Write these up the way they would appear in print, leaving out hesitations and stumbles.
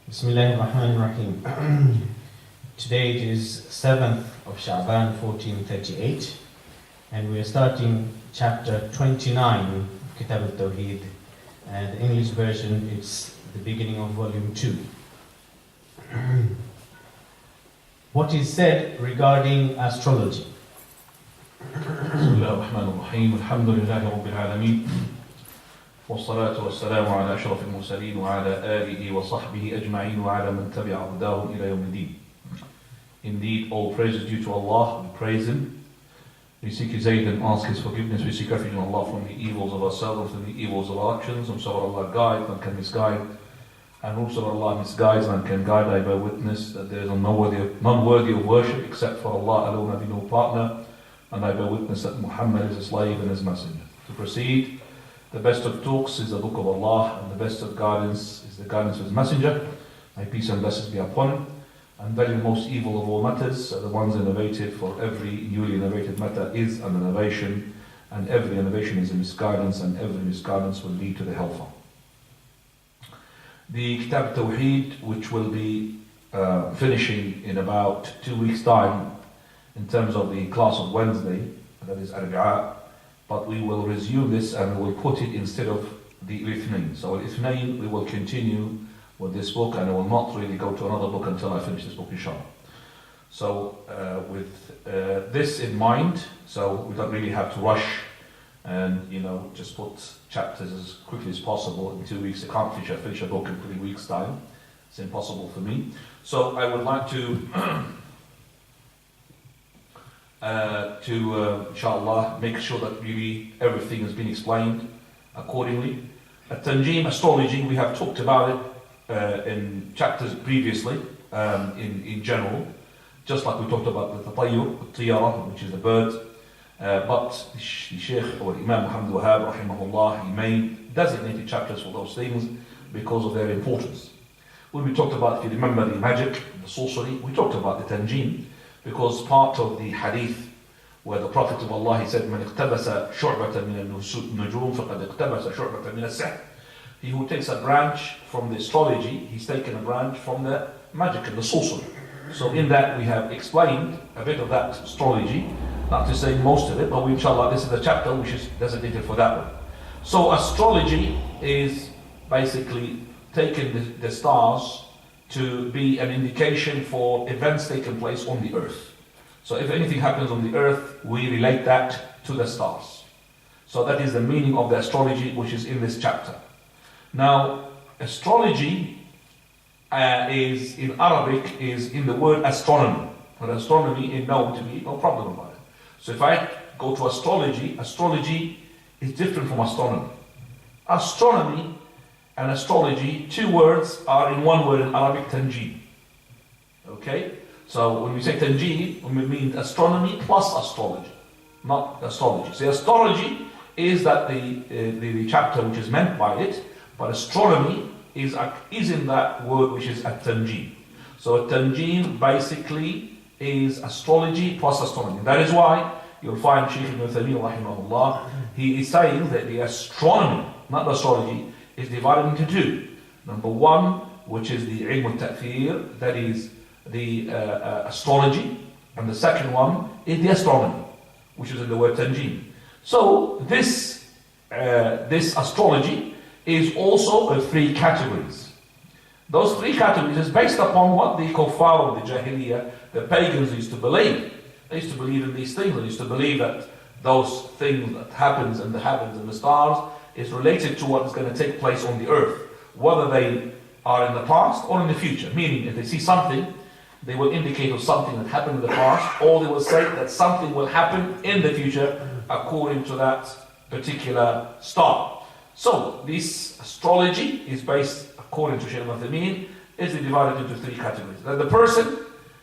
Bismillahirrahmanirrahim. Today it is 7th of Sha'ban 1438 and we are starting chapter 29 of Kitab Tawheed, and the English version it's the beginning of volume 2. What is said regarding astrology? Bismillah ar-Rahman ar-Rahim. Alhamdulillahi Rabbil Alameen. والصلاة والسلام على أشرف المرسلين وعلى آله وصحبه أجمعين وعلى من تبع هداهم إلى يوم الدين. Indeed, all praise is due to Allah. We praise Him. We seek His aid and ask His forgiveness. We seek refuge in Allah from the evils of ourselves and the evils of our actions. Whomsoever Allah guides, none can misguide. And whomsoever Allah misguides, none can guide. I bear witness that there is none worthy of worship except for Allah alone, having no partner. And I bear witness that Muhammad is His slave and His messenger. To proceed, the best of talks is the book of Allah, and the best of guidance is the guidance of His messenger. May peace and blessings be upon him. And very most evil of all matters are the ones innovated, for every newly innovated matter is an innovation, and every innovation is a misguidance, and every misguidance will lead to the hellfire. The Kitab Tawheed, which will be finishing in about 2 weeks' time in terms of the class of Wednesday, that is Arbi'a, but we will resume this and we will put it instead of the Ithnain. So Ithnain, we will continue with this book, and I will not really go to another book until I finish this book, inshallah. So with this in mind, so we don't really have to rush and just put chapters as quickly as possible in 2 weeks. I can't finish a book in 3 weeks' time. It's impossible for me. So I would like to inshallah, make sure that really everything has been explained accordingly. At-Tanjim, astrology, we have talked about it in chapters previously, in general, just like we talked about the Tatayyur, the Tiyara, which is the bird, but the Shaykh or Imam Muhammad Wahab, rahimahullah, he made designated chapters for those things because of their importance. When we talked about, if you remember, the magic, the sorcery, we talked about the Tanjim, because part of the hadith where the Prophet of Allah, he said, مَنْ اقْتَبَسَ شُعْبَةً مِنَ النُّجُومِ فَقَدْ اقْتَبَسَ شُعْبَةً مِنَ السِّحْرِ. He who takes a branch from the astrology, he's taken a branch from the magic and the sorcery. So in that we have explained a bit of that astrology, not to say most of it, but inshallah this is the chapter which is designated for that one. So astrology is basically taking the stars to be an indication for events taking place on the earth. So if anything happens on the earth, we relate that to the stars. So that is the meaning of the astrology which is in this chapter. Now, astrology is in Arabic is in the word astronomy. But astronomy is known to be no problem about it. So if I go to astrology, astrology is different from astronomy. Astronomy and astrology, two words are in one word in Arabic, tanjim. Okay? So when we say tanjim, we mean astronomy plus astrology, not astrology. So astrology is that the chapter which is meant by it, but astronomy is in that word which is at-tanjim. So at-tanjim basically is astrology plus astronomy. That is why you'll find Shaykh Ibn Taymiyyah rahimahullah, he is saying that the astronomy, not the astrology, is divided into two. Number one, which is the ilm al-ta'thir, that is the astrology, and the second one is the astronomy, which is in the word tanjim. So this astrology is also of three categories. Those three categories is based upon what the kuffar of the Jahiliyyah, the pagans, used to believe. They used to believe in these things. They used to believe that those things that happens in the heavens and the stars is related to what is going to take place on the earth, whether they are in the past or in the future. Meaning, if they see something, they will indicate of something that happened in the past, or they will say that something will happen in the future according to that particular star. So, this astrology is based, according to Shaykh Ibn Taymiyyah, is divided into three categories. That the person,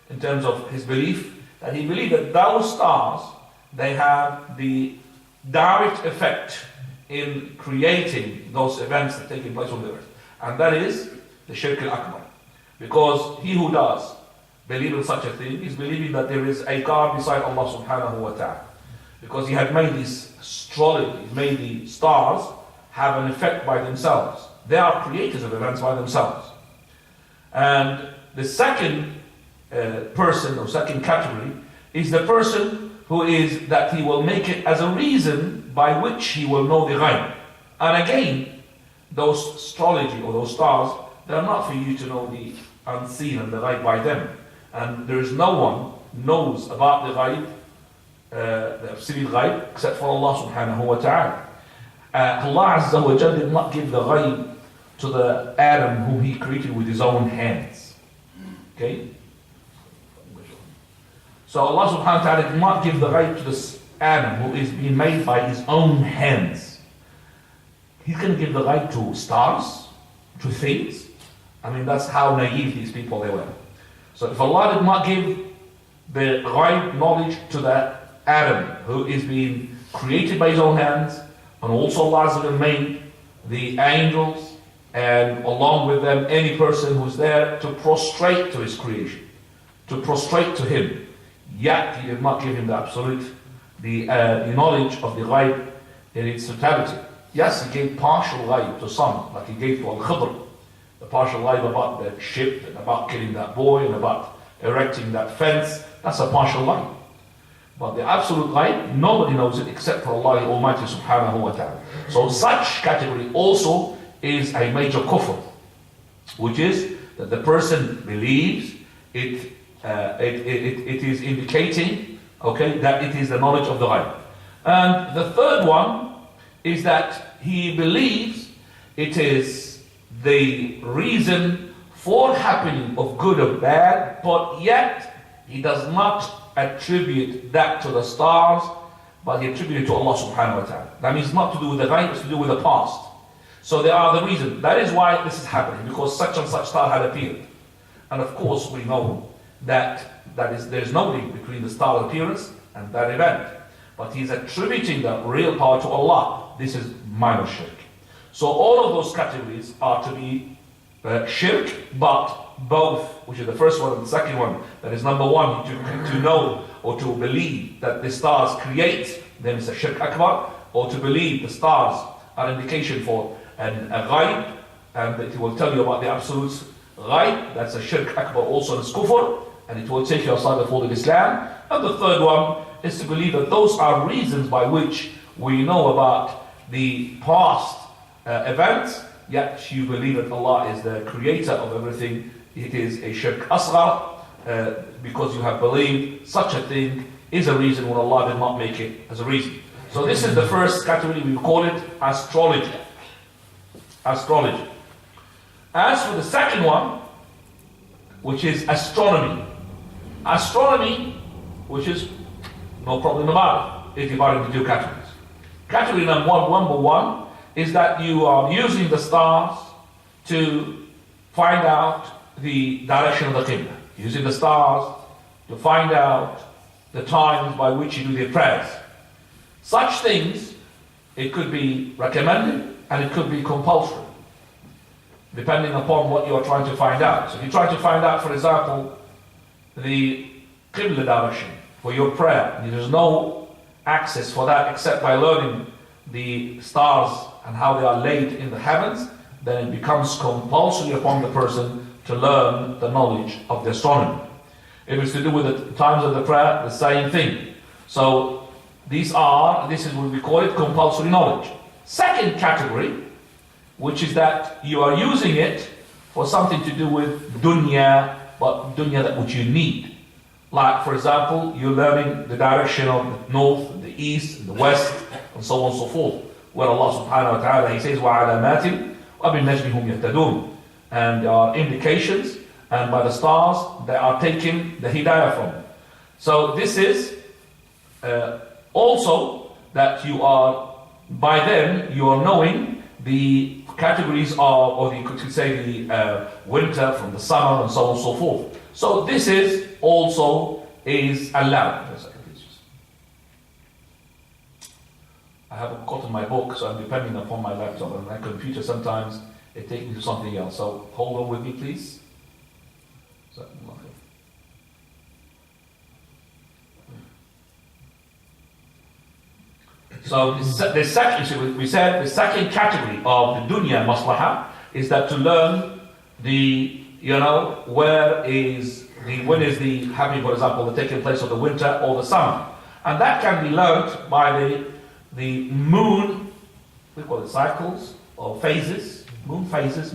in terms of his belief, that he believes that those stars, they have the direct effect in creating those events that are taking place on the earth. And that is the Shirk al-Akbar. Because he who does believe in such a thing is believing that there is a God beside Allah subhanahu wa ta'ala. Because he had made this astrology, made the stars have an effect by themselves. They are creators of events by themselves. And the second person or second category is the person who is that he will make it as a reason by which he will know the ghaib. And again, those astrology or those stars, they're not for you to know the unseen and the ghaib by them. And there is no one knows about the ghaib, the absolute ghaib, except for Allah subhanahu wa ta'ala. Allah Azza wa Jalla did not give the ghaib to the Adam whom he created with his own hands. Okay? So Allah subhanahu wa ta'ala did not give the ghaib to this Adam who is being made by his own hands. He's going to give the ghaib to stars, to things. I mean, that's how naive these people they were. So if Allah did not give the ghaib knowledge to the Adam who is being created by his own hands, and also Allah Azza wa Jalla made the angels, and along with them any person who's there to prostrate to his creation, to prostrate to him, yet he did not give him the absolute, the knowledge of the ghaib in its totality. Yes, he gave partial ghaib to some, like he gave to Al-Khidr, the partial ghaib about the ship, and about killing that boy, and about erecting that fence. That's a partial ghaib. But the absolute ghaib, nobody knows it except for Allah the Almighty subhanahu wa ta'ala. So such category also is a major kufr, which is that the person believes it is indicating, okay, that it is the knowledge of the ghaib. And the third one is that he believes it is the reason for happening of good or bad, but yet he does not attribute that to the stars, but he attributes it to Allah subhanahu wa ta'ala. That means not to do with the ghaib, it's to do with the past. So they are the reason. That is why this is happening, because such and such star had appeared. And of course we know that there's no link between the star appearance and that event. But he's attributing the real power to Allah. This is minor shirk. So all of those categories are to be shirk, but both, which is the first one and the second one, that is number one, to know or to believe that the stars create, then it's a shirk akbar, or to believe the stars are an indication for a ghaib, and it will tell you about the absolute ghaib, that's a shirk akbar, also is kufr, and it will take you outside the fold of Islam. And the third one is to believe that those are reasons by which we know about the past events, yet you believe that Allah is the creator of everything. It is a shirk asghar, because you have believed such a thing is a reason when Allah did not make it as a reason. So this is the first category, we call it astrology. Astrology. As for the second one, which is astronomy. Astronomy, which is no problem about it, is divided into two categories. Category number one is that you are using the stars to find out the direction of the Qibla. Using the stars to find out the times by which you do the prayers. Such things, it could be recommended and it could be compulsory, depending upon what you are trying to find out. So if you try to find out, for example, the Qibla direction for your prayer, there's no access for that except by learning the stars and how they are laid in the heavens, then it becomes compulsory upon the person to learn the knowledge of the astronomy. If it's to do with the times of the prayer, the same thing. So this is what we call it compulsory knowledge. Second category, which is that you are using it for something to do with dunya, but dunya that which you need. Like, for example, you're learning the direction of the north, the east, the west, and so on and so forth. Where Allah subhanahu wa ta'ala, He says, وَعَلَامَاتٍ وَبِالنَّجْمِ هُمْ يَهْتَدُونَ. And there are indications, and by the stars, they are taking the hidayah from. So this is also that you are, by then, you are knowing the categories of, or you could say the winter from the summer and so on and so forth. So this is also is allowed. I haven't gotten my book, so I'm depending upon my laptop and my computer. Sometimes it takes me to something else. So hold on with me, please. So the second, we said the second category of the dunya maslaha is that to learn the You know, when is the happening, for example, the taking place of the winter or the summer. And that can be learned by the moon, we call it cycles or phases. Moon phases.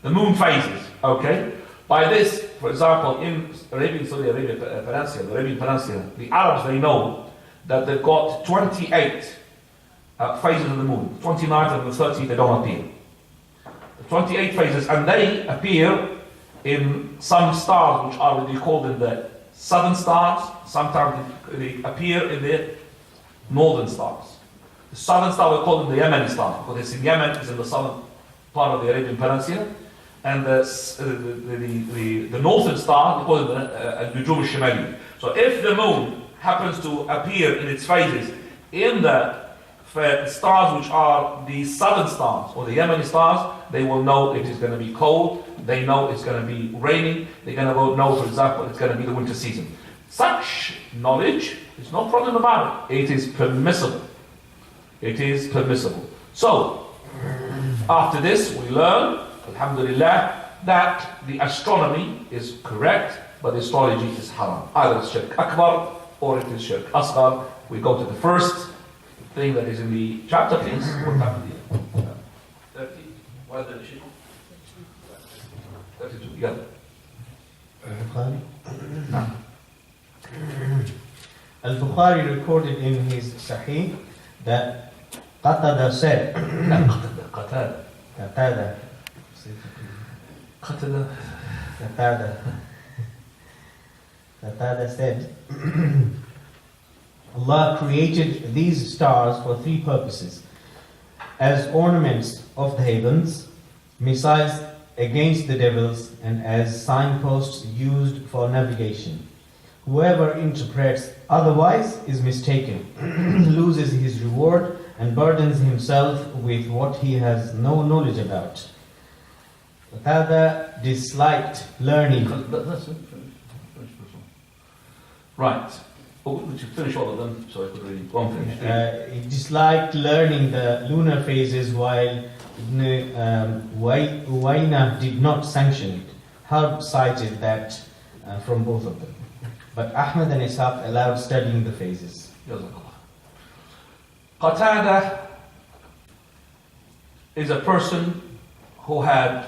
The moon phases, okay? By this, for example, in Saudi Arabia Peninsula, the Arabian Peninsula, the Arabs, they know that they've got 28 phases of the moon. 29th and the 30th, they don't appear. 28 phases, and they appear in some stars which are what you call in the southern stars. Sometimes they appear in the northern stars. The southern star we call them the Yemeni star, because it's in Yemen, it's in the southern part of the Arabian Peninsula, and the northern star we call it the Nujum al-Shimali. So if the moon happens to appear in its phases in the stars which are the southern stars or the Yemeni stars, they will know it is going to be cold, they know it's going to be raining, they're going to know, for example, it's going to be the winter season. Such knowledge, there's no problem about it. It is permissible. It is permissible. So, after this, we learn, alhamdulillah, that the astronomy is correct, but the astrology is haram. Either it's shirk akbar or it is shirk asghar. We go to the first thing that is in the chapter, please. What time is it? 30? What is it? 32. Yeah. No. Al-Bukhari recorded in his Sahih that Qatada said, Qatada said, Allah created these stars for three purposes: as ornaments of the heavens, missiles against the devils, and as signposts used for navigation. Whoever interprets otherwise is mistaken, loses his reward, and burdens himself with what he has no knowledge about. Qatada disliked learning. That's it. Finish this one. Right. Oh, would you finish all of them? So I could really one finish. He disliked learning the lunar phases, while Uwayna did not sanction it. Harb cited that from both of them. But Ahmad and Ishaq allowed studying the phases. Qatada is a person who had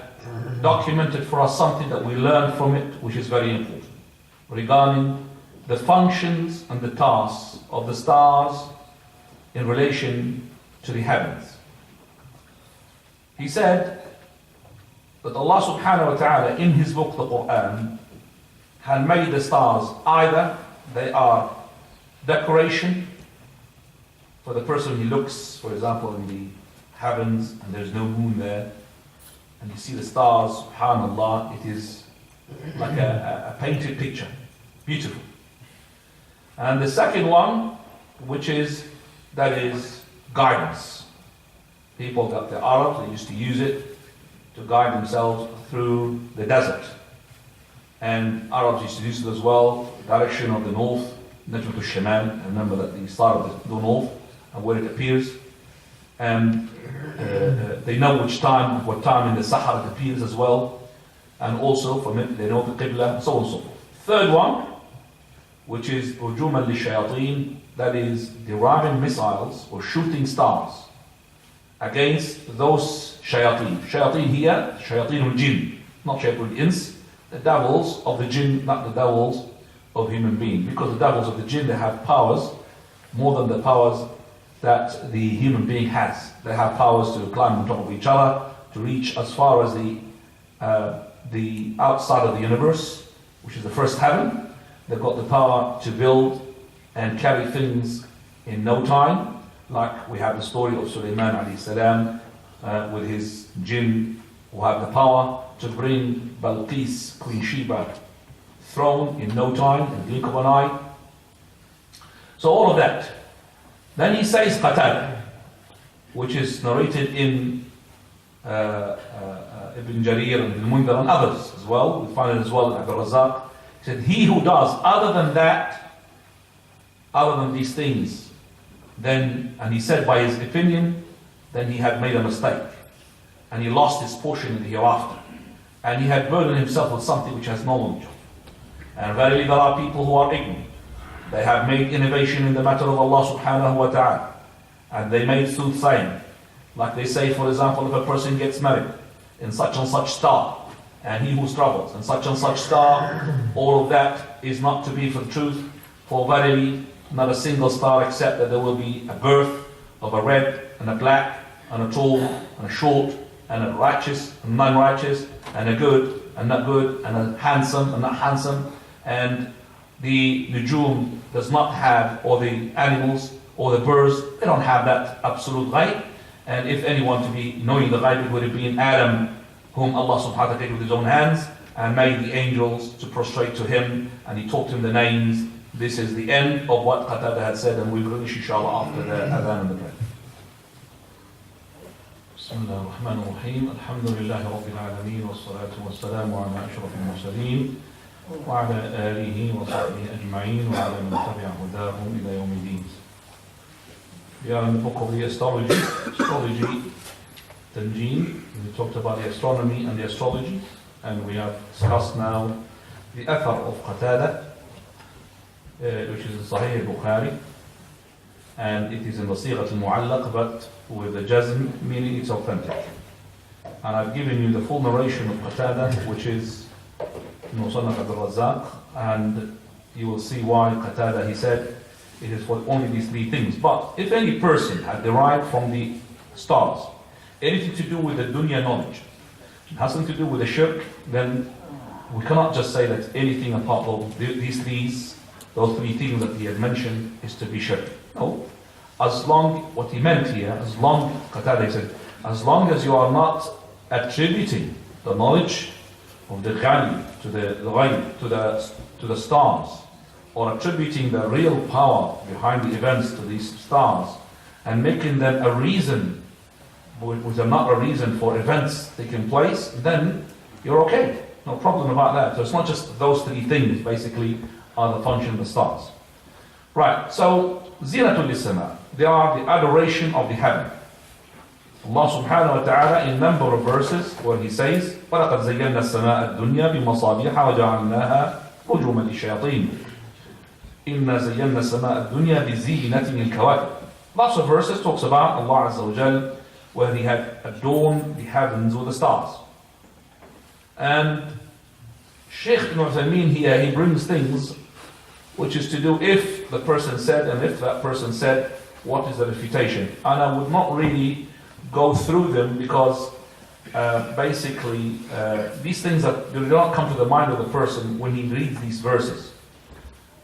documented for us something that we learned from it, which is very important, regarding the functions and the tasks of the stars in relation to the heavens. He said that Allah subhanahu wa ta'ala in his book, the Quran, had made the stars either they are decoration for the person who looks, for example, in the heavens and there's no moon there, and you see the stars, subhanallah, it is like a painted picture, beautiful. And the second one, which is, that is guidance. People, the Arabs, they used to use it to guide themselves through the desert. And Arabs used to use it as well, direction of the north, Najm al-Shimal, remember that the star of the north, and where it appears. And they know what time in the Sahara it appears as well. And also, from it, they know the Qibla, so on and so forth. Third one, which is Ujuman li-shayateen, that is deriving missiles or shooting stars against those shayateen. Shayateen here, shayateen al-jinn, not shayateen al-ins, the devils of the jinn, not the devils of human beings. Because the devils of the jinn, they have powers more than the powers that the human being has. They have powers to climb on top of each other, to reach as far as the outside of the universe, which is the first heaven. They've got the power to build and carry things in no time, like we have the story of Sulaiman alayhi salam with his jinn, who have the power to bring Balqis, Queen Sheba, throne in no time, in the blink of an eye. So all of that. Then he says Qatada, which is narrated in Ibn Jarir and Ibn Mundar and others as well. We find it as well in Abdul Razak. He said, he who does other than that, other than these things, then, and he said by his opinion, then he had made a mistake. And he lost his portion in the hereafter. and he had burdened himself with something which has no knowledge of. And verily there are people who are ignorant. They have made innovation in the matter of Allah subhanahu wa ta'ala. And they made soothsaying. Like they say, for example, if a person gets married in such and such star, and he who travels in such and such star, all of that is not to be for the truth. For verily, not a single star except that there will be a birth of a red and a black, and a tall and a short, and a righteous and non-righteous, and a good and not good, and a handsome and not handsome. And the nujum does not have, or the animals or the birds, they don't have that absolute ghaib. And if anyone to be knowing the ghaib, it would have been Adam, whom Allah subhanahu wa ta'ala did with his own hands and made the angels to prostrate to him, and he taught him the names. This is the end of what Qatada had said, and we will finish inshallah after the adhan and the prayer. بسم الله الرحمن الرحيم الحمد لله رب العالمين والصلاة والسلام على أشرف المرسلين وعلى آله وصحبه أجمعين وعلى من تبع هداهم إلى يوم الدين. We are in the book of the astrology, Tanjim. We talked about the astronomy and the astrology, and we have discussed now the athar of Qatada, which is Sahih Bukhari, and it is in the Sighat al-Mu'allaq, but with the jazm, meaning it's authentic. And I've given you the full narration of Qatada, which is Musannaf al-Razzaq, and you will see why Qatada, he said, it is for only these three things. But if any person had derived from the stars anything to do with the dunya knowledge, it has something to do with the shirk, then we cannot just say that anything apart from those three things that he had mentioned is to be shirk. No. As long, what he meant here, Qatada said, as long as you are not attributing the knowledge of the ghani to the ghaib, to the stars, or attributing the real power behind the events to these stars, and making them a reason, which are not a reason for events taking place, then you're okay. No problem about that. So it's not just those three things, basically, are the function of the stars. Right, so, zinatul lisana, they are the adoration of the heaven. Allah subhanahu wa ta'ala in number of verses where he says, وَلَقَدْ زَيَّنَّا السَّمَاءَ الدُّنْيَا بِمَصَابِيحَ وَجَعَلْنَاهَا رُجُومًا لِلشَّيَاطِينِ إِنَّا زَيَّنَّا السَّمَاءَ الدُّنْيَا بِزِينَةٍ الْكَوَاكِبِ. Lots of verses talks about Allah Azza wa Jal, where he had adorned the heavens with the stars. And Shaykh Ibn Uthaymeen here, he brings things which is to do if the person said, and if that person said, what is the refutation? And I would not really go through them because basically these things that do not come to the mind of the person when he reads these verses.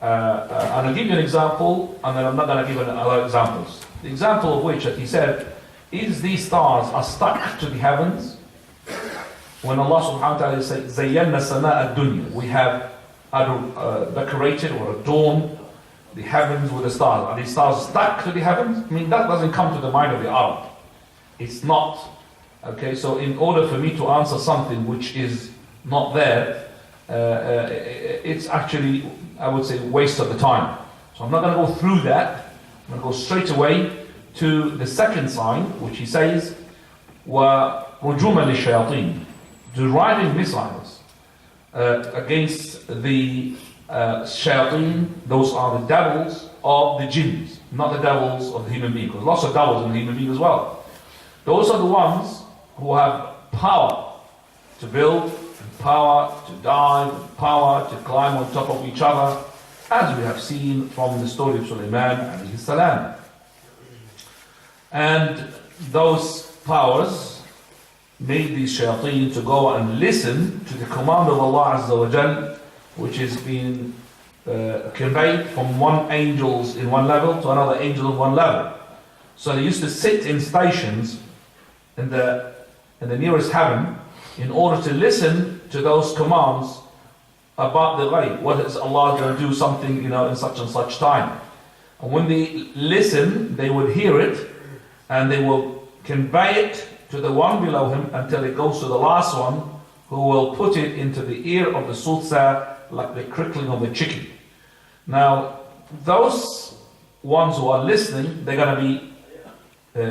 And I'll give you an example, and then I'm not going to give other examples. The example of which that he said, is these stars are stuck to the heavens? When Allah subhanahu wa ta'ala says, زَيَّنَّا سَمَاءَ الدُّنْيا, we have decorated or adorned the heavens with the stars. Are these stars stuck to the heavens? I mean, that doesn't come to the mind of the Arab. It's not. Okay, so in order for me to answer something which is not there, it's actually, I would say, waste of the time. So I'm not going to go through that. I'm going to go straight away to the second sign, which he says, وَرُجُومًا لِلشَّيَاطِينِ, deriving missiles against the shayateen. Those are the devils of the jinns, not the devils of the human being, because lots of devils in the human being as well. Those are the ones who have power to build, and power to dive, and power to climb on top of each other, as we have seen from the story of Sulaiman alayhi salam. And those powers made these shayateen to go and listen to the command of Allah Azza wa Jal, which is being conveyed from one angel in one level to another angel in one level. So they used to sit in stations in the nearest heaven in order to listen to those commands about the ghaib. What is Allah going to do something, in such and such time? And when they listen, they would hear it, and they will convey it to the one below him until it goes to the last one, who will put it into the ear of the soothsayer like the crickling of a chicken. Now, those ones who are listening, they're going to be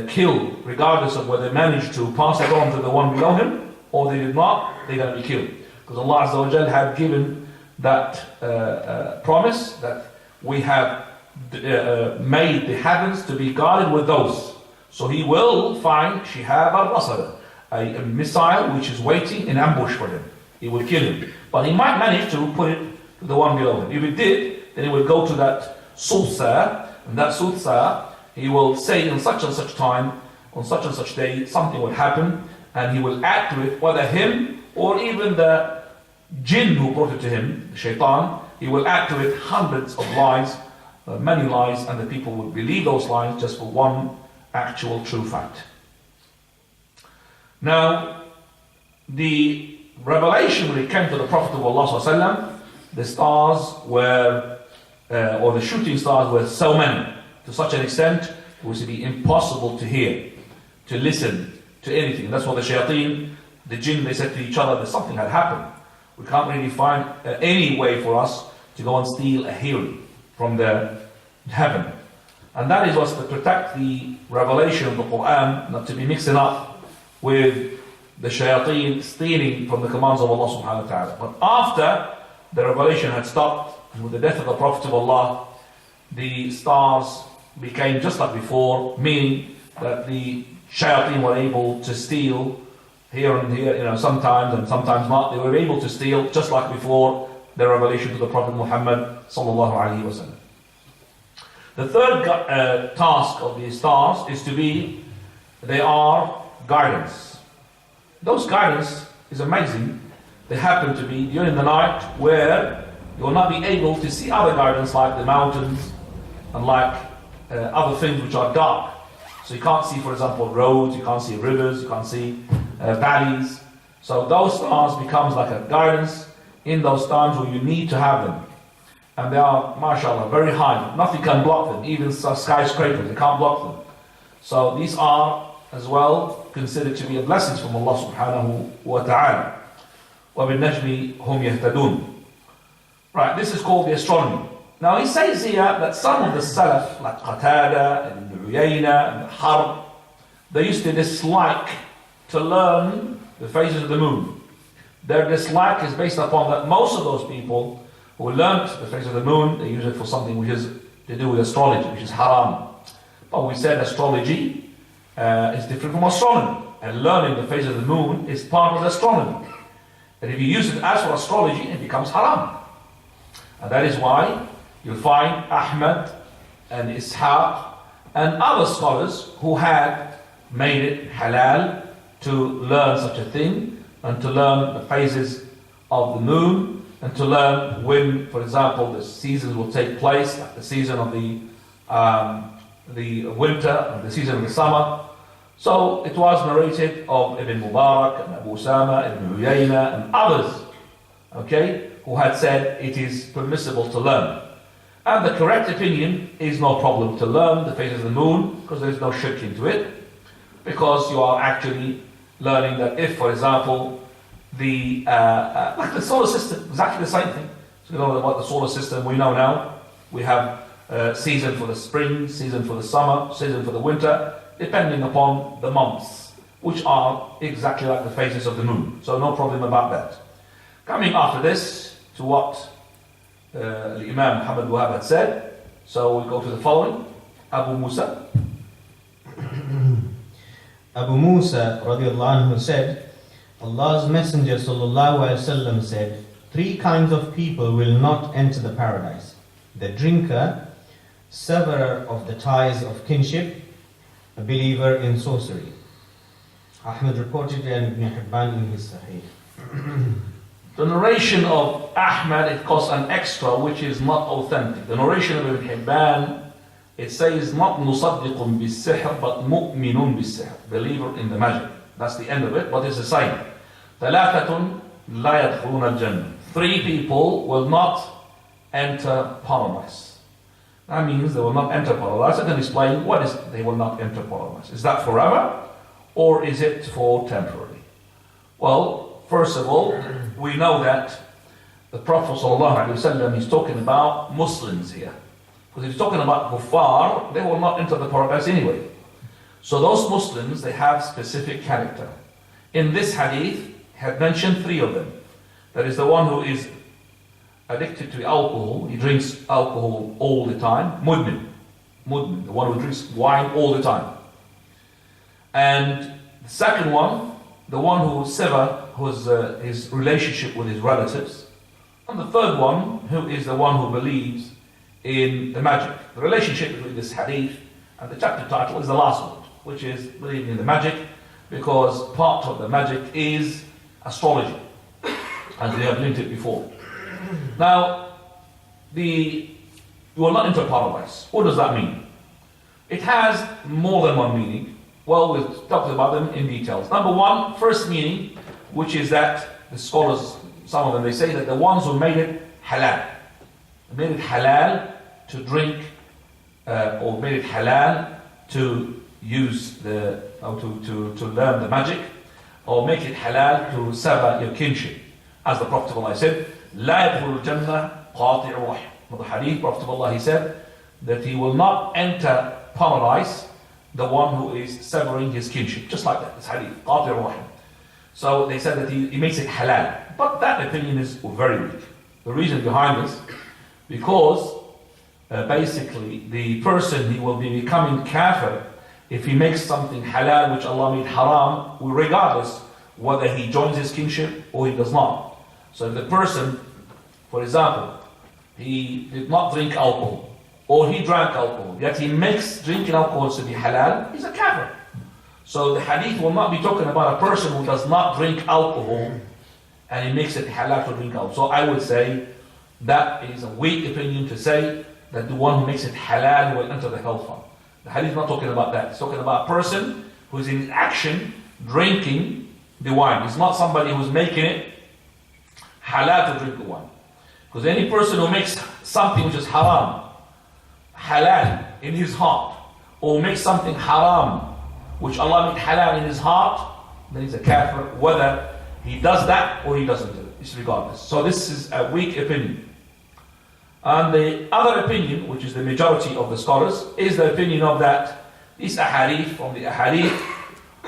killed, regardless of whether they managed to pass it on to the one below him, or they did not. they're going to be killed. Because Allah Azza wa Jal had given that promise that we have made the heavens to be guarded with those. So he will find Shihab al-Rasada, a missile which is waiting in ambush for him. He will kill him. But he might manage to put it to the one below him. If it did, then he will go to that soothsayer, and that soothsayer, he will say in such and such time, on such and such day, something will happen, and he will add to it, whether him or even the jinn who brought it to him, the shaitan, he will add to it hundreds of lies, many lies, and the people will believe those lies just for one actual true fact. Now, the revelation when it came to the Prophet of Allah ﷺ, the stars were, or the shooting stars were so many, to such an extent it was to be impossible to hear, to listen to anything. That's why the shayateen, the jinn, they said to each other that something had happened. We can't really find any way for us to go and steal a hearing from the heaven. And that is what's to protect the revelation of the Quran, not to be mixing up with the shayateen stealing from the commands of Allah subhanahu wa ta'ala. But after the revelation had stopped, and with the death of the Prophet of Allah, the stars became just like before, meaning that the shayateen were able to steal here and here, sometimes and sometimes not. They were able to steal just like before the revelation to the Prophet Muhammad sallallahu alaihi wasallam. The third task of the stars is to be, they are guidance. Those guidance is amazing. They happen to be during the night where you will not be able to see other guidance like the mountains and like other things which are dark. So you can't see, for example, roads, you can't see rivers, you can't see valleys. So those stars becomes like a guidance in those times where you need to have them. And they are, mashallah, very high. Nothing can block them, even skyscrapers, they can't block them. So these are as well considered to be a blessings from Allah subhanahu wa ta'ala. وَبِالنَّجْمِ هُمْ يَهْتَدُونَ. Right, this is called the astronomy. Now he says here that some of the Salaf, like Qatada and Uyayna and Harb, they used to dislike to learn the phases of the moon. Their dislike is based upon that most of those people who learnt the phases of the moon, they use it for something which is to do with astrology, which is haram. But we said astrology is different from astronomy, and learning the phases of the moon is part of astronomy. And if you use it as for astrology, it becomes haram. And that is why you'll find Ahmad and Ishaq and other scholars who had made it halal to learn such a thing, and to learn the phases of the moon, and to learn when, for example, the seasons will take place, like the season of the winter and the season of the summer. So it was narrated of Ibn Mubarak and Abu Usama, Ibn Uyayna and others, okay, who had said it is permissible to learn. And the correct opinion is no problem to learn the phases of the moon, because there is no shirk into it, because you are actually learning that if, for example, like the solar system, exactly the same thing. So you know about the solar system, we know now, we have season for the spring, season for the summer, season for the winter, depending upon the months, which are exactly like the phases of the moon. So no problem about that. Coming after this to what the Imam Muhammad Wahab had said, so we go to the following. Abu Musa. Abu Musa radiallahu anhu said, Allah's Messenger sallallahu alaihi wasallam said, 3 kinds of people will not enter the paradise: the drinker, severer of the ties of kinship, a believer in sorcery. Ahmad reported and Ibn Hibban in his Sahih. The narration of Ahmad, it costs an extra, which is not authentic. The narration of Ibn Hibban, it says not musaddiqun bis-sihr, but mu'minun bis-sihr, believer in the magic. That's the end of it, but it's the same. ثلاثة لا يدخلون الجنة. 3 people will not enter paradise. That means they will not enter paradise. I can explain what is they will not enter paradise. Is that forever, or is it for temporary? Well, first of all, we know that the Prophet ﷺ is talking about Muslims here. Because if he's talking about kuffar, they will not enter the paradise anyway. So those Muslims, they have specific character. In this hadith, had mentioned three of them. That is the one who is addicted to alcohol, he drinks alcohol all the time, mudmin, the one who drinks wine all the time. And the second one, the one who sever his relationship with his relatives. And the third one, who is the one who believes in the magic. The relationship between this hadith and the chapter title is the last one, which is believing in the magic, because part of the magic is astrology, as we have learned it before. Now, you will not enter paradise. What does that mean? It has more than one meaning. Well, we'll talk about them in details. Number one, first meaning, which is that the scholars, some of them, they say that the ones who made it halal, made it halal to drink, or made it halal to use to learn the magic, or make it halal to sever your kinship. As the Prophet ﷺ said, لا يدخل الجنة قاطع رحم. In the hadith, Prophet ﷺ, he said that he will not enter paradise the one who is severing his kinship. Just like that, this hadith, قاطع رحم. So they said that he makes it halal. But that opinion is very weak. The reason behind this, because basically the person, he will be becoming kafir if he makes something halal which Allah made haram, regardless whether he joins his kinship or he does not. So if the person, for example, he did not drink alcohol, or he drank alcohol, yet he makes drinking alcohol to be halal, he's a kafir. So the hadith will not be talking about a person who does not drink alcohol and he makes it halal to drink alcohol. So I would say that is a weak opinion to say that the one who makes it halal will enter the hellfire. The hadith is not talking about that. It's talking about a person who is in action drinking the wine. It's not somebody who's making it halal to drink the wine. Because any person who makes something which is haram, halal in his heart, or makes something haram which Allah made halal in his heart, then he's a kafir, whether he does that or he doesn't do it. It's regardless. So this is a weak opinion. And the other opinion, which is the majority of the scholars, is the opinion of that this ahadith from the ahadith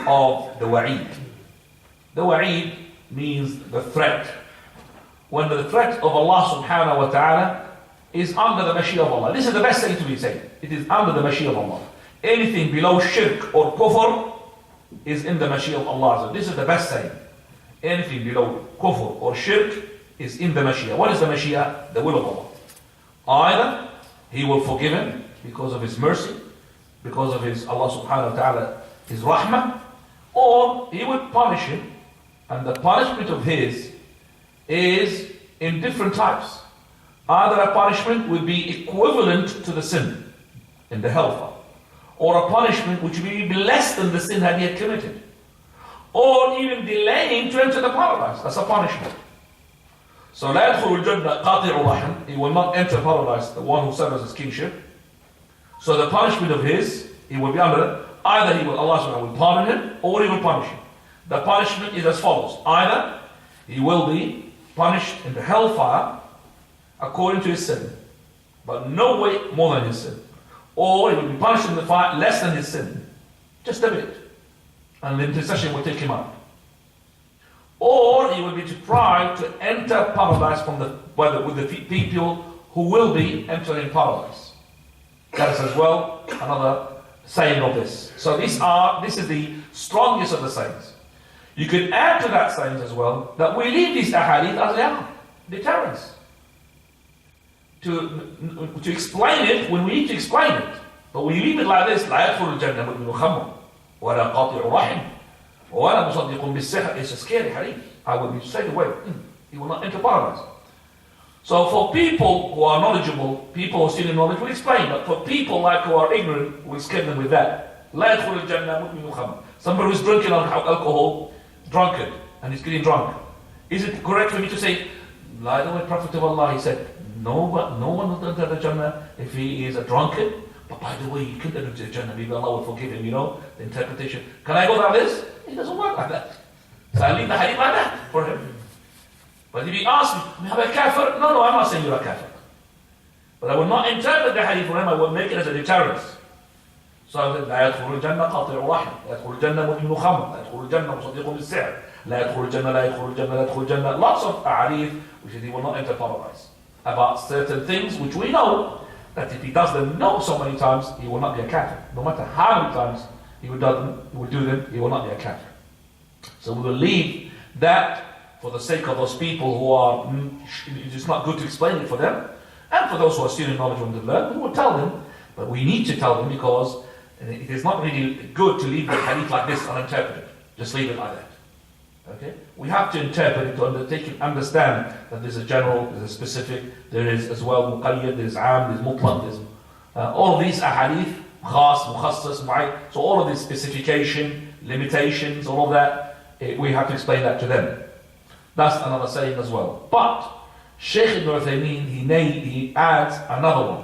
of the wa'id. The wa'id means the threat. When the threat of Allah subhanahu wa ta'ala is under the mashiyah of Allah. This is the best thing to be said. It is under the mashiyah of Allah. Anything below shirk or kufr is in the mashiyah of Allah. So this is the best saying. Anything below kufr or shirk is in the mashiyah. What is the mashiyah? The will of Allah. Either He will forgive him because of His mercy, because of His Allah subhanahu wa ta'ala, His rahmah, or He will punish him, and the punishment of His is in different types. Either a punishment would be equivalent to the sin in the hellfire, or a punishment which would be less than the sin had he had committed, or even delaying to enter the paradise. That's a punishment. So لا يدخل الجنة قاطع رحم. He will not enter paradise, the one who severs his kinship. So the punishment of his, he will be under, either Allah subhanahu wa ta'ala will pardon him, or He will punish him. The punishment is as follows. Either he will be punished in the hellfire according to his sin, but no way more than his sin. Or he will be punished in the fire less than his sin, just a bit, and the intercession will take him out. Or he will be to try to enter paradise with the people who will be entering paradise. That is as well another saying of this. So this is the strongest of the sayings. You could add to that saying as well that we leave these ahadith as they are, deterrence. To explain it when we need to explain it. But we leave it like this, لا يدخل الجنة مدمن خمر ولا قاطع رحم ولا مصدق بالسحر. It's a scary hadith. I will be straight away. He will not enter paradise. So for people who are knowledgeable, people who are still in knowledge, will explain. But for people like who are ignorant, we scare them with that. لا يدخل الجنة مدمن خمر. Somebody who is drinking alcohol, drunkard, and he's getting drunk. Is it correct for me to say, by the way, Prophet of Allah, he said, no one will enter the Jannah if he is a drunkard. But by the way, he could enter the Jannah, maybe Allah will forgive him, the interpretation. Can I go like this? It doesn't work like that. So I leave the hadith like that for him. But if he asks me, am I a kafir? No, I'm not saying you're a kafir. But I will not interpret the hadith for him, I will make it as a deterrence. So So لا يدخل الجنة قاطع رحم، لا يدخل الجنة مدمن خمر، لا يدخل الجنة مصدق بالسحر، لا يدخل الجنة لا يدخل الجنة لا يدخل الجنة. Lots of ahadith which he will not enter paradise. About certain things which we know that if he does them not so many times, he will not be a kafir. No matter how many times he will do them, he will not be a kafir. So we will leave that for the sake of those people who are, it's not good to explain it for them. And for those who are still in knowledge and to learn, we will tell them. But we need to tell them because it is not really good to leave the hadith like this uninterpreted. Just leave it like that. Okay? We have to interpret it to understand that there's a general, there's a specific, there is as well muqayyad, there's am, there's mutlaq, there's all of these ahadith, khas, mukhassas, mu'ayyad. So all of this specification, limitations, all of that, we have to explain that to them. That's another saying as well. But Shaykh Ibn Uthaymeen, he adds another one.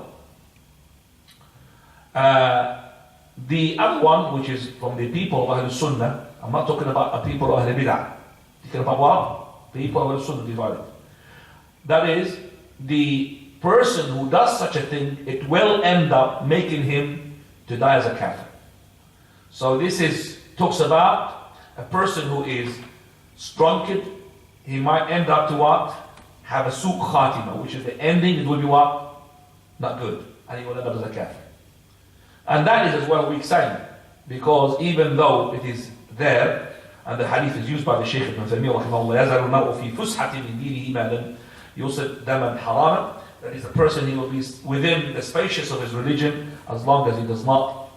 The other one, which is from the people of Ahlul Sunnah, I'm not talking about a people of Ahlul Bid'ah. I'm talking about what? People of Ahlul Sunnah divided. That is, the person who does such a thing, it will end up making him to die as a kafir. So this talks about a person who is drunkard. He might end up to what? Have a suq khatima, which is the ending, it will be what? Not good. And he will end up as a kafir. And that is as well a weak saying, because even though it is there, and the hadith is used by the Shaykh Ibn Taymiyyah rahimahullah, يَزَلُ الْمَرْءُ فِي فُسْحَةٍ مِنْ دِينِهِ مَا لَمْ يُصِبْ دَمًا حَرَامًا. That is, a person, he will be within the spacious of his religion as long as he does not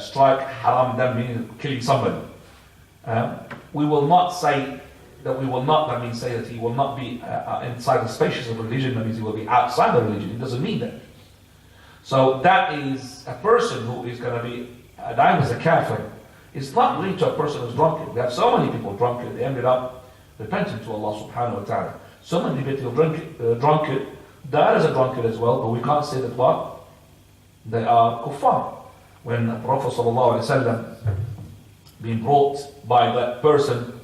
strike haram dam, meaning killing somebody. We will not say that that means say that he will not be inside the spacious of religion, that means he will be outside the religion. It doesn't mean that. So that is a person who is going to be dying as a kafir. It's not linked to a person who's drunken. We have so many people drunken, they ended up repenting to Allah subhanahu wa ta'ala. So many people drunken, died as a drunkard as well, but we can't say that what? They are kuffar. When the Prophet sallallahu alaihi wasallam being brought by that person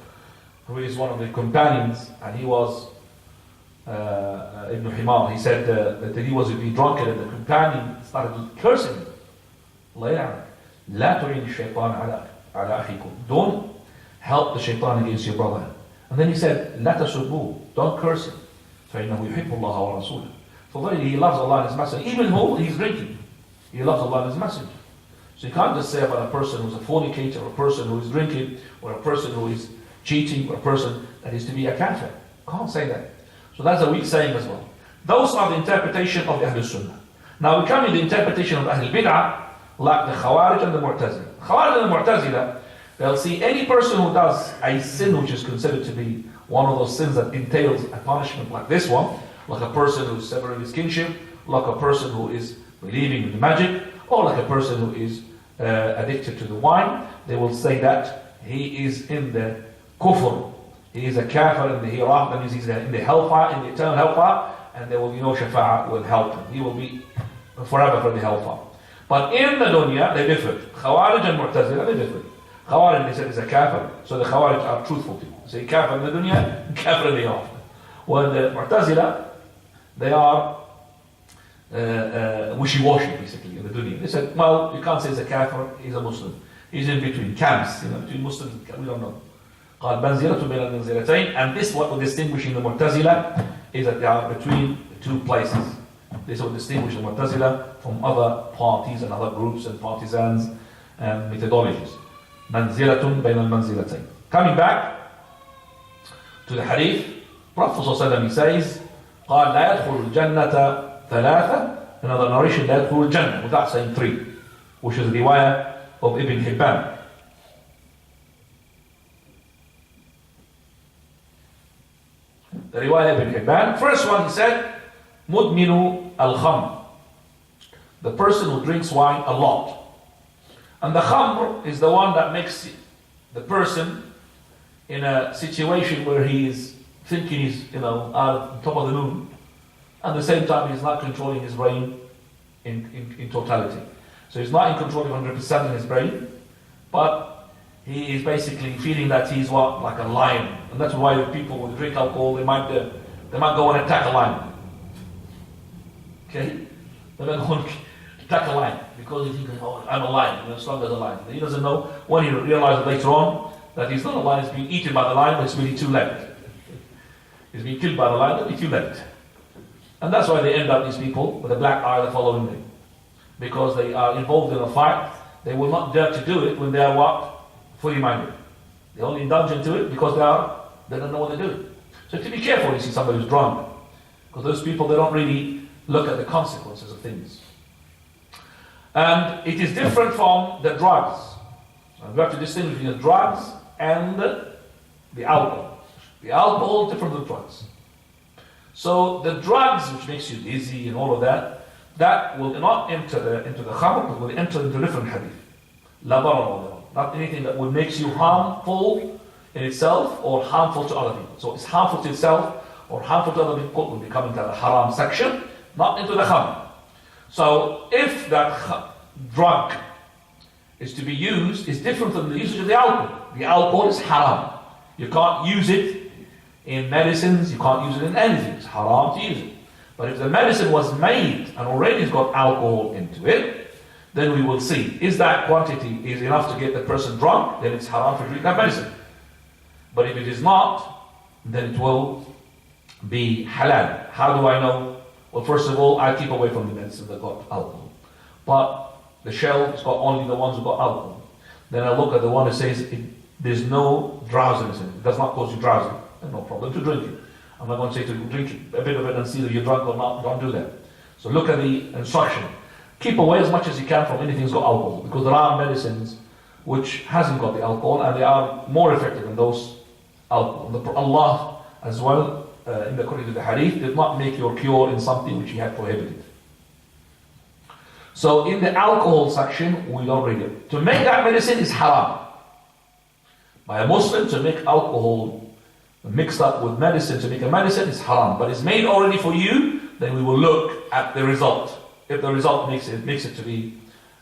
who is one of the companions, and he was Ibn Himar, he said that he was a drunkard, and the companion started cursing him. لا تعين الشيطان على أخيكم. Don't help the shaitan against your brother. And then he said, لا تسبوه. Don't curse him. فإنه يحب الله ورسوله. For he loves Allah and His Messenger. Even though he's drinking, he loves Allah and His Messenger. So you can't just say about a person who's a fornicator, or a person who is drinking, or a person who is cheating, or a person that is to be a kafir. Can't say that. So that's a weak saying as well. Those are the interpretation of the Ahlul Sunnah. Now we come in the interpretation of Ahlul Bid'ah, like the Khawarij and the Mu'tazila. Khawarij and the Mu'tazila, they'll see any person who does a sin which is considered to be one of those sins that entails a punishment like this one, like a person who is severing his kinship, like a person who is believing in the magic, or like a person who is addicted to the wine, they will say that he is in the kufr, he is a kafir in the hereafter, that means he's in the hellfire, in the eternal hellfire, and there will be no shafa'ah will help him. He will be forever for the hellfire. But in the dunya, they differ. Khawarij and Mu'tazila, they differ. Khawarij, they said, is a kafir, so the Khawarij are truthful people. They say kafir in the dunya, kafir in the hereafter. While the Mu'tazila, they are wishy-washy, basically, in the dunya. They said, well, you can't say he's a kafir, he's a Muslim. He's in between camps, between Muslims, we don't know. قال منزلة بين المنزلتين, and this what will distinguish in the Mu'tazila is that they are between two places. This will distinguish the Mu'tazila from other parties and other groups and partisans and methodologies. منزلة بين المنزلتين. Coming back to the hadith, Prophet ﷺ says, قال لا يدخل الجنة ثلاثة. Another narration, لا يدخل الجنة, without saying three, which is the riwayah of Ibn Hibban. The riwayah Ibn Hibban. First one, he said, مدمن الخمر, the person who drinks wine a lot. And the khamr is the one that makes the person in a situation where he is thinking he's out on top of the moon, and at the same time he's not controlling his brain in totality. So he's not in control of 100% in his brain, but he is basically feeling that he's what, like a lion. And that's why the people who drink alcohol, they might go and attack a lion. Okay? They might go and attack a lion because he thinks, oh, I'm a lion, I'm as strong as a lion. He doesn't know, when he realizes later on that he's not a lion, he's being eaten by the lion, but it's really two-legged. He's being killed by the lion, but he's two-legged. And that's why they end up, these people, with a black eye the following day. Because they are involved in a fight, they will not dare to do it when they are what? Fully minded. They only indulge into it because they don't know what they're doing. So you have to be careful when you see somebody who's drunk. Because those people, they don't really look at the consequences of things. And it is different from the drugs. And we have to distinguish between the drugs and the alcohol. The alcohol is different than drugs. So the drugs, which makes you dizzy and all of that, that will not enter into the khamr, but will enter into a different hadith. La darara, not anything that will make you harmful in itself or harmful to other people. So it's harmful to itself or harmful to other people will become into the haram section, not into the khamr. So if that drug is to be used, it's different from the usage of the alcohol. The alcohol is haram. You can't use it in medicines, you can't use it in anything. It's haram to use it. But if the medicine was made and already has got alcohol into it, then we will see, is that quantity is enough to get the person drunk, then it's haram to drink that medicine. But if it is not, then it will be halal. How do I know? Well, first of all, I keep away from the medicine that got alcohol. But the shelf has got only the ones who got alcohol. Then I look at the one that says there's no drowsiness in it. It does not cause you drowsy. There's no problem to drink it. I'm not going to say to drink a bit of it and see if you're drunk or not. Don't do that. So look at the instruction. Keep away as much as you can from anything that's got alcohol, because there are medicines which hasn't got the alcohol and they are more effective than those alcohol. Allah as well, according to the hadith, did not make your cure in something which He had prohibited. So in the alcohol section, we don't read it. To make that medicine is haram. By a Muslim to make alcohol mixed up with medicine to make a medicine is haram. But it's made already for you, then we will look at the result. If the result makes it to be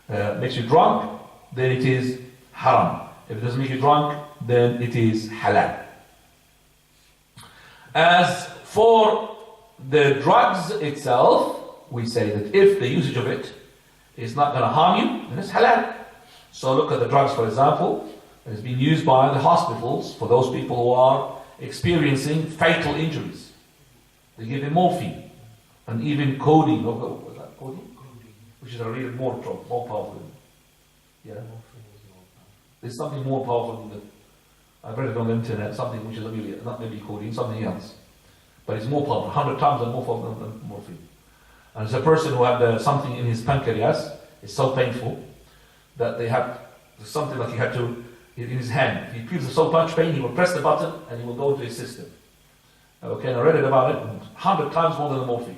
makes you drunk, then it is haram. If it doesn't make you drunk, then it is halal. As for the drugs itself, we say that if the usage of it is not going to harm you, then it's halal. So look at the drugs, for example, that is being used by the hospitals for those people who are experiencing fatal injuries. They give them morphine and even codeine. What's that? Codeine? Which is a really more powerful. Yeah. There's something more powerful than that. I've read it on the internet, something which is really, not maybe codeine, something else. But it's more powerful, 100 times more powerful than morphine. And it's a person who had something in his pancreas, it's so painful, that they have something like he had to, in his hand. If he feels so much pain, he will press the button and he will go into his system. Okay, and I read it about it, 100 times more than the morphine.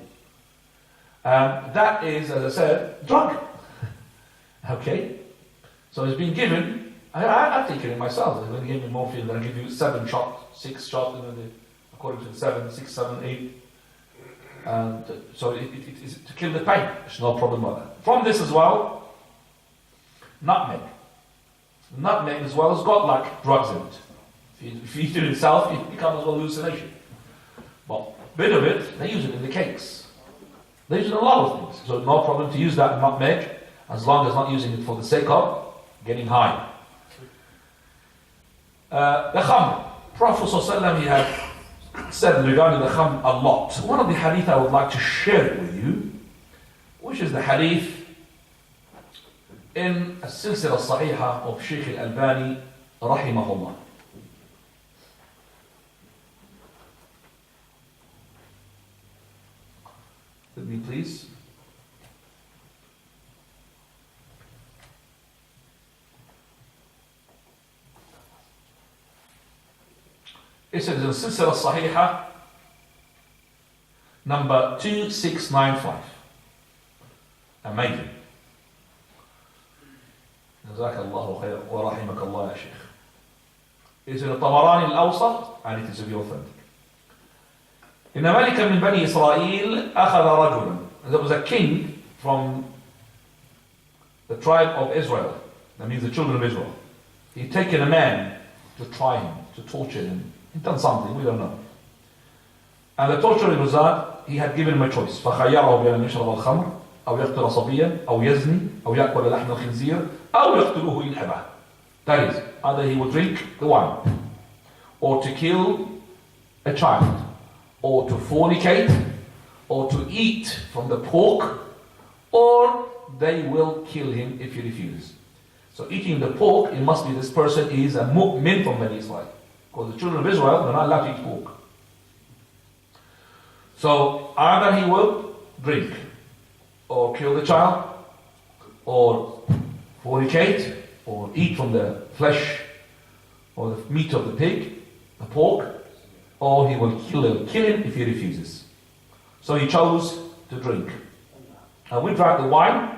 That is, as I said, drug. Okay? So it's been given, I've taken it myself. When they gave me morphine, then I give you 7 shots, 6 shots, according to the 7, 6, 7, 8. And so it is to kill the pain. There's no problem with that. From this as well, nutmeg. Nutmeg as well has got like drugs in it. If you eat it itself, it becomes a hallucination. But a bit of it, they use it in the cakes. They use it in a lot of things. So no problem to use that nutmeg, as long as not using it for the sake of getting high. The khamr. Prophet ﷺ, he had said regarding the khamr a lot. One of the hadith I would like to share with you, which is the hadith in السلسلة الصحيحة of Shaykh al-Albani rahimahullah. With me please. It says in السلسلة الصحيحة number 2695. Amazing. جزاك الله خير ورحمك الله يا شيخ. It's in الطبراني الأوسط and it is very authentic. إن ملكا من بني إسرائيل أخذ رجلا. There was a king from the tribe of Israel. That means the children of Israel. He'd taken a man to try him, to torture him. He'd done something, we don't know. And the torture was that he had given him a choice. فخيره بأن يشرب الخمر أو يقتل صبيا أو يزني أو يأكل لحم الخنزير أو يقتله إن أبى. That is, either he will drink the wine, or to kill a child, or to fornicate, or to eat from the pork, or they will kill him if he refuses. So eating the pork, it must be this person is a mu'min from Bani Israel. Because the children of Israel, they're not allowed to eat pork. So either he will drink, or kill the child, or fornicate, or eat from the flesh, or the meat of the pig, the pork, or he will kill him if he refuses. So he chose to drink. And with the wine,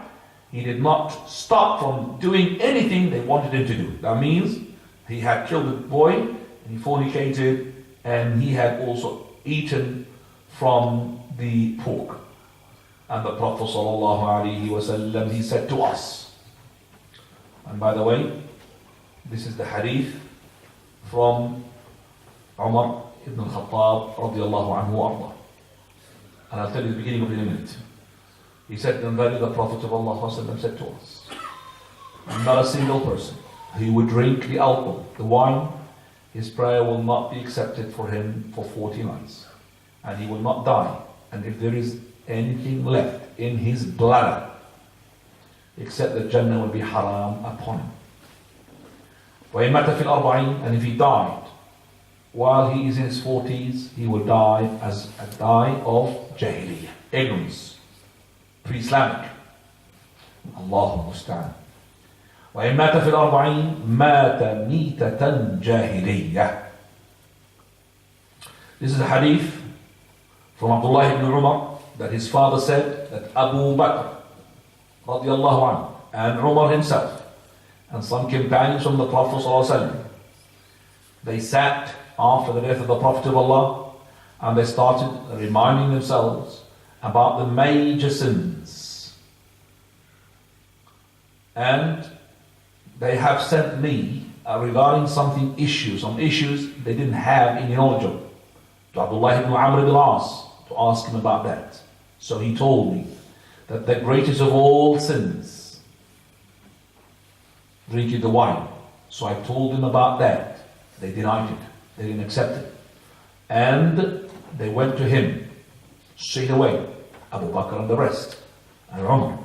he did not stop from doing anything they wanted him to do. That means he had killed the boy, and he fornicated, and he had also eaten from the pork. And the Prophet ﷺ, he said to us, and by the way, this is the hadith from Umar ibn al-Khattab radiallahu anhu arda. And I'll tell you the beginning of it in a minute. He said, and then the Prophet of Allah said to us, not a single person who would drink the alcohol, the wine, his prayer will not be accepted for him for 40 nights. And he will not die. And if there is anything left in his bladder, except that Jannah will be haram upon him. وَإِن مَاتَ فِي الْأَرْبَعِينَ, and if he died while he is in his 40s, he will die as a die of jahiliyyah, ignorance, pre-Islamic. Allahu musta'an. وَإِن مَاتَ فِي الْأَرْبَعِينَ مَاتَ مِيتَةً جَاهِلِيَّةً. This is a hadith from Abdullah ibn Umar, that his father said that Abu Bakr radiallahu anhu, and Umar himself, and some companions from the Prophet ﷺ, they sat after the death of the Prophet of Allah, and they started reminding themselves about the major sins. And they have sent me regarding some issues they didn't have any knowledge of, to Abdullah ibn Amr ibn al-As, to ask him about that. So he told me that the greatest of all sins, drinking the wine. So I told them about that. They denied it. They didn't accept it. And they went to him straight away, Abu Bakr and the rest, and Umar,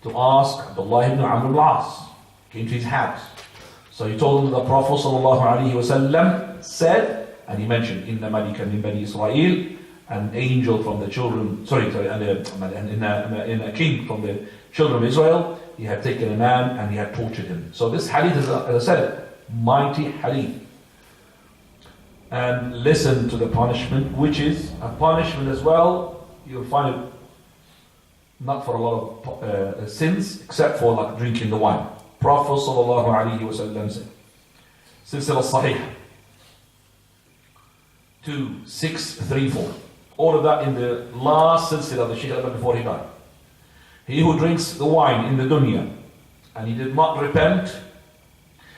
to ask Abdullah ibn Amr al-As. Came to his house. So he told them the Prophet ﷺ said, and he mentioned, Inna malika min bani Israel, an angel from the children, and a king from the children of Israel, he had taken a man and he had tortured him. So this hadith is, as I said, mighty hadith. And listen to the punishment, which is a punishment as well. You'll find it not for a lot of sins, except for like drinking the wine. Prophet ﷺ said, Silsila Sahih 2634. All of that in the last silsila, the Shaykh Al-Albani before he died. He who drinks the wine in the dunya and he did not repent,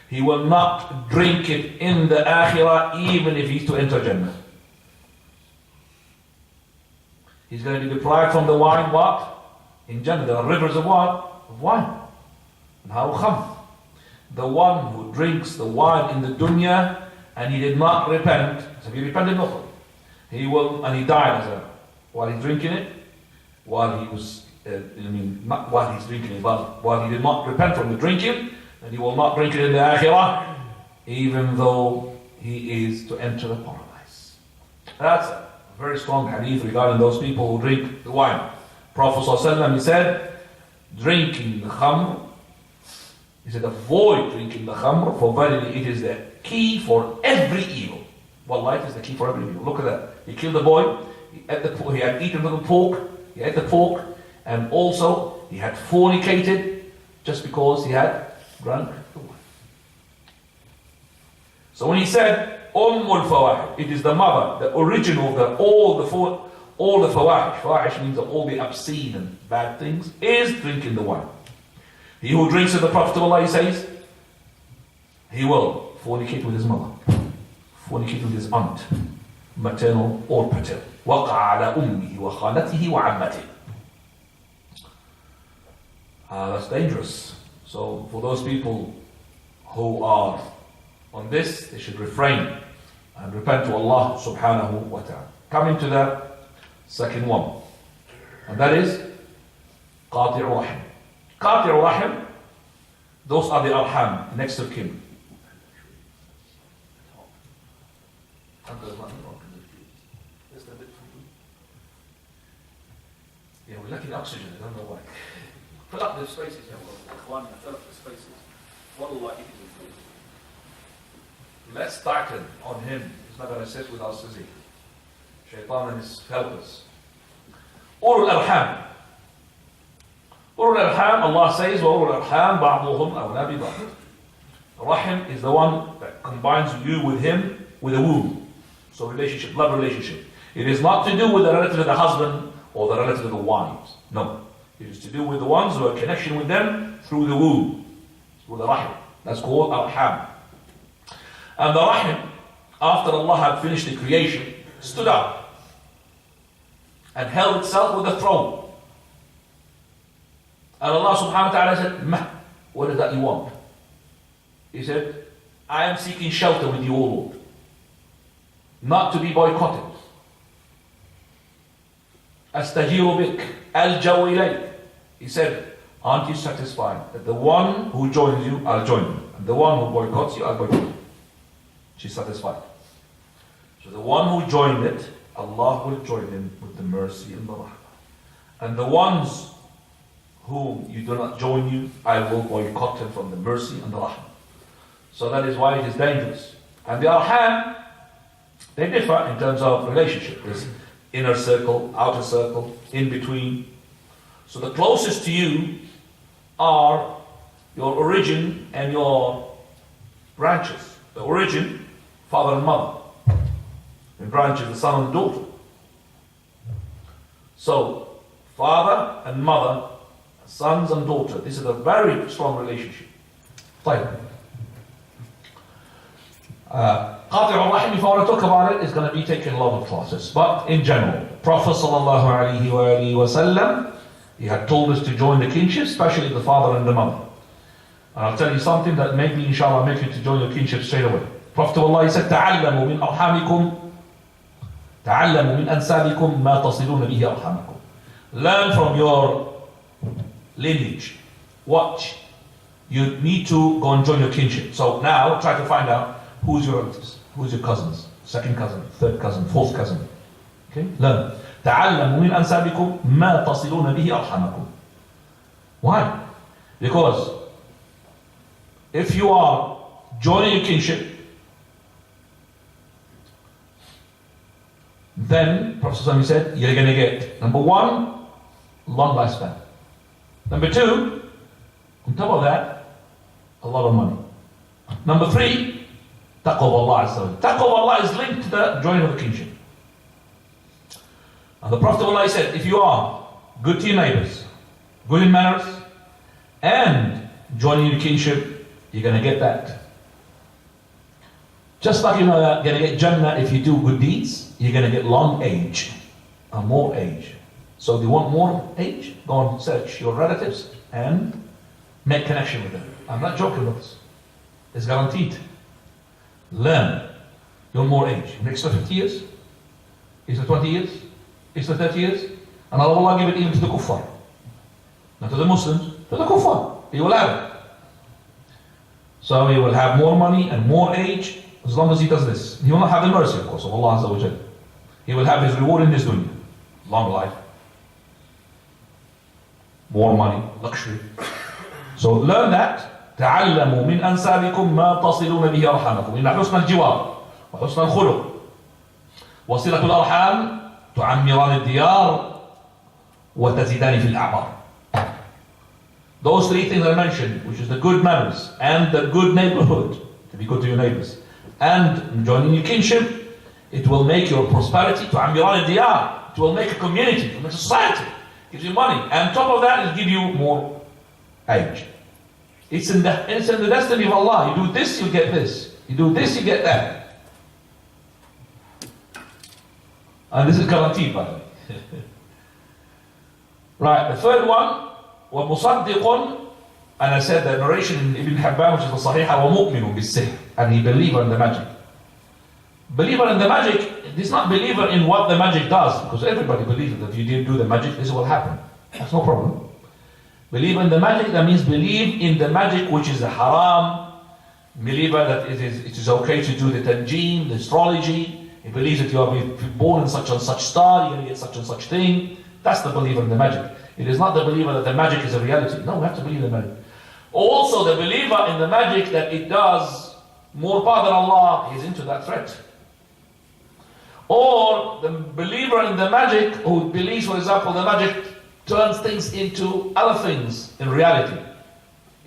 he will not drink it in the akhirah, even if he's to enter Jannah. He's going to be deprived from the wine, what? In Jannah, there are rivers of what? Of wine. And how come? The one who drinks the wine in the dunya and he did not repent, so if he repented nothing, he will, and he died while he's drinking it, while he was, not while he's drinking it, but while he did not repent from the drinking, and he will not drink it in the akhirah, even though he is to enter the paradise. That's a very strong hadith regarding those people who drink the wine. Prophet ﷺ, he said, drinking the khamr, he said, avoid drinking the khamr, for verily it is the key for every evil. Wallahi, it is the key for every evil. Look at that. He killed the boy, he had eaten the pork, he ate the pork, and also he had fornicated just because he had drunk the wine. So when he said, Fawahish, it is the mother, the original, all the fawahish. Fawahish means that all the obscene and bad things is drinking the wine. He who drinks of the Prophet of Allah, he says, he will fornicate with his mother, fornicate with his aunt, maternal or paternal. وَقَعَ عَلَى أُمِّهِ وَخَالَتِهِ وَعَمَّتِهِ. That's dangerous. So for those people who are on this, they should refrain and repent to Allah subhanahu wa ta'ala. Coming to the second one, and that is qati'u rahim. Qati'u rahim, those are the arham, next of kin. Yeah, we're lacking oxygen, I don't know why. Fill up the spaces, fill up the spaces. What Allah is. Let's tighten on him. He's not going to sit with us, is he? Shaitan and his helpers. Ulul arham. Ulul arham, Allah says, وَأُولُو الْأَرْحَامِ بَعْضُهُمْ أَوْلَى بِبَعْضٍ. Rahim is the one that combines you with him with a womb. So relationship, blood relationship. It is not to do with the relative of the husband or the relative of the wives. No. It is to do with the ones who have connection with them through the womb. Through the rahim. That's called arham. And the rahim, after Allah had finished the creation, stood up and held itself with the throne. And Allah subhanahu wa ta'ala said, "Mah, what is that you want?" He said, "I am seeking shelter with you, O Lord, not to be boycotted. Astajiru bik, aljaw ilayk." He said, "Aren't you satisfied that the one who joins you, I'll join him, and the one who boycotts you, I'll boycott him?" She's satisfied. So the one who joined it, Allah will join him with the mercy and the rahmah. And the ones whom you do not join you, I will boycott him from the mercy and the rahmah. So that is why it is dangerous. And the arham, they differ in terms of relationship. There's inner circle, outer circle, in between. So the closest to you are your origin and your branches. The origin, father and mother. And branches, the son and daughter. So, father and mother, sons and daughter. This is a very strong relationship. طيب. Qati' al-Rahim, if I want to talk about it, is going to be taking a lot of classes. But in general, Prophet sallallahu alaihi wasallam, he had told us to join the kinship, especially the father and the mother. And I'll tell you something that maybe inshallah make you to join your kinship straight away. Prophet of Allah, he said, تعلموا من أرحامكم تعلموا من أنسابكم ما تصلون به أرحامكم. Learn from your lineage. Watch. You need to go and join your kinship. So now try to find out who's your relatives, who's your cousins, second cousin, third cousin, fourth cousin. Okay? Learn. تعلموا من أنسابكم ما تصلون به أرحامكم. Why? Because if you are joining your kinship, then Prophet said you're going to get, number one, long lifespan. Number two, on top of that, a lot of money. Number three, taqwa of Allah. Taqwa of Allah is linked to the joining of the kinship. And the Prophet of Allah said, if you are good to your neighbors, good in manners, and joining your kinship, you're going to get that. Just like you're going to get Jannah if you do good deeds, you're going to get long age, and more age. So if you want more age, go and search your relatives and make connection with them. I'm not joking with this. It's guaranteed. Learn. You want more age. Next 50 years? Extra 20 years? Extra 30 years? And Allah give it even to the kuffar. Not to the Muslims, to the kuffar. He will have it. So he will have more money and more age as long as he does this. He will not have the mercy, of course, of Allah Azza wa Jal. He will have his reward in this dunya. Long life. More money, luxury. So learn that. تعلموا من أنسابكم ما تصلون به أرحامكم إن حسن الجوار وحسن الخلق وصلة الأرحام تعمران الديار وتزيدان في الأعمار. Those three things I mentioned, which is the good manners and the good neighborhood, to be good to your neighbors, and joining your kinship, it will make your prosperity, تعمران الديار, it will make a community, it will make a society, gives you money, and on top of that, it will give you more age. It's in the destiny of Allah. You do this, you get this. You do this, you get that. And this is guaranteed, by the way. Right, the third one وَمُصَدِّقٌ, and I said the narration in Ibn Hibban, which is the Sahihah, وَمُؤْمِنٌ بِالسِّحْرِ, and he believer in the magic. Believer in the magic is not believer in what the magic does, because everybody believes that if you didn't do the magic, this will happen. That's no problem. Believer in the magic, that means believe in the magic which is a haram. Believer that it is okay to do the tanjim, the astrology. He believes that you are born in such and such star, you're going to get such and such thing. That's the believer in the magic. It is not the believer that the magic is a reality. No, we have to believe in the magic. Also, the believer in the magic that it does more power than Allah, is into that threat. Or the believer in the magic who believes, for example, the magic turns things into other things in reality.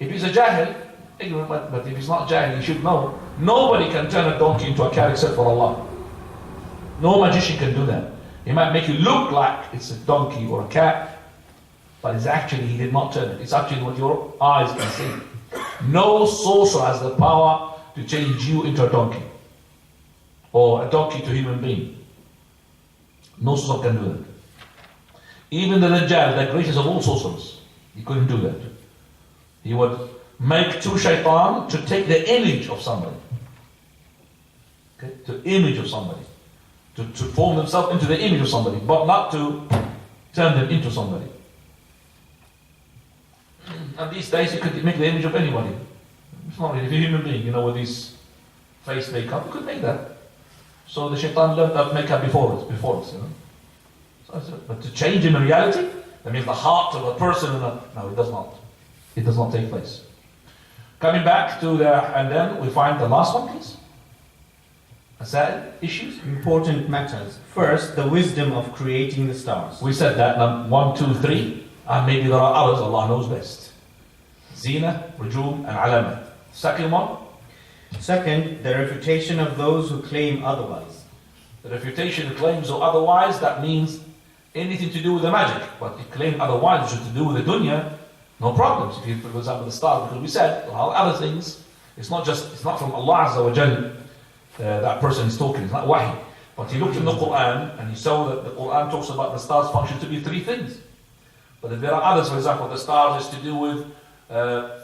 If he's a jahil, ignorant, but if he's not jahil, he should know. Nobody can turn a donkey into a cat except for Allah. No magician can do that. He might make you look like it's a donkey or a cat, but it's actually, he did not turn it. It's actually what your eyes can see. No sorcerer has the power to change you into a donkey, or a donkey to a human being. No sorcerer can do that. Even the Dajjal, the greatest of all sorcerers, he couldn't do that. He would make two shaitan to take the image of somebody. Okay? The image of somebody. To form themselves into the image of somebody, but not to turn them into somebody. And these days you could make the image of anybody. It's not really, if you're a human being, with this face makeup, you could make that. So the shaitan learned that makeup before us, But to change in reality, that means the heart of a person, no, it does not. It does not take place. Coming back to and then we find the last one, please. Issues? Important matters. First, the wisdom of creating the stars. We said that, 1, 2, 3, and maybe there are others, Allah knows best. Zina, Rujum, and Alamat. Second one? Second, the refutation of those who claim otherwise. The refutation claims or otherwise, that means anything to do with the magic. But if claim otherwise, which is to do with the dunya, no problems. If you, for example, the stars, because we said, there are other things. It's not from Allah Azza wa Jal. That person is talking, it's not wahi. But he looked in the Quran and he saw that the Quran talks about the stars function to be 3 things. But if there are others, for example, the stars is to do with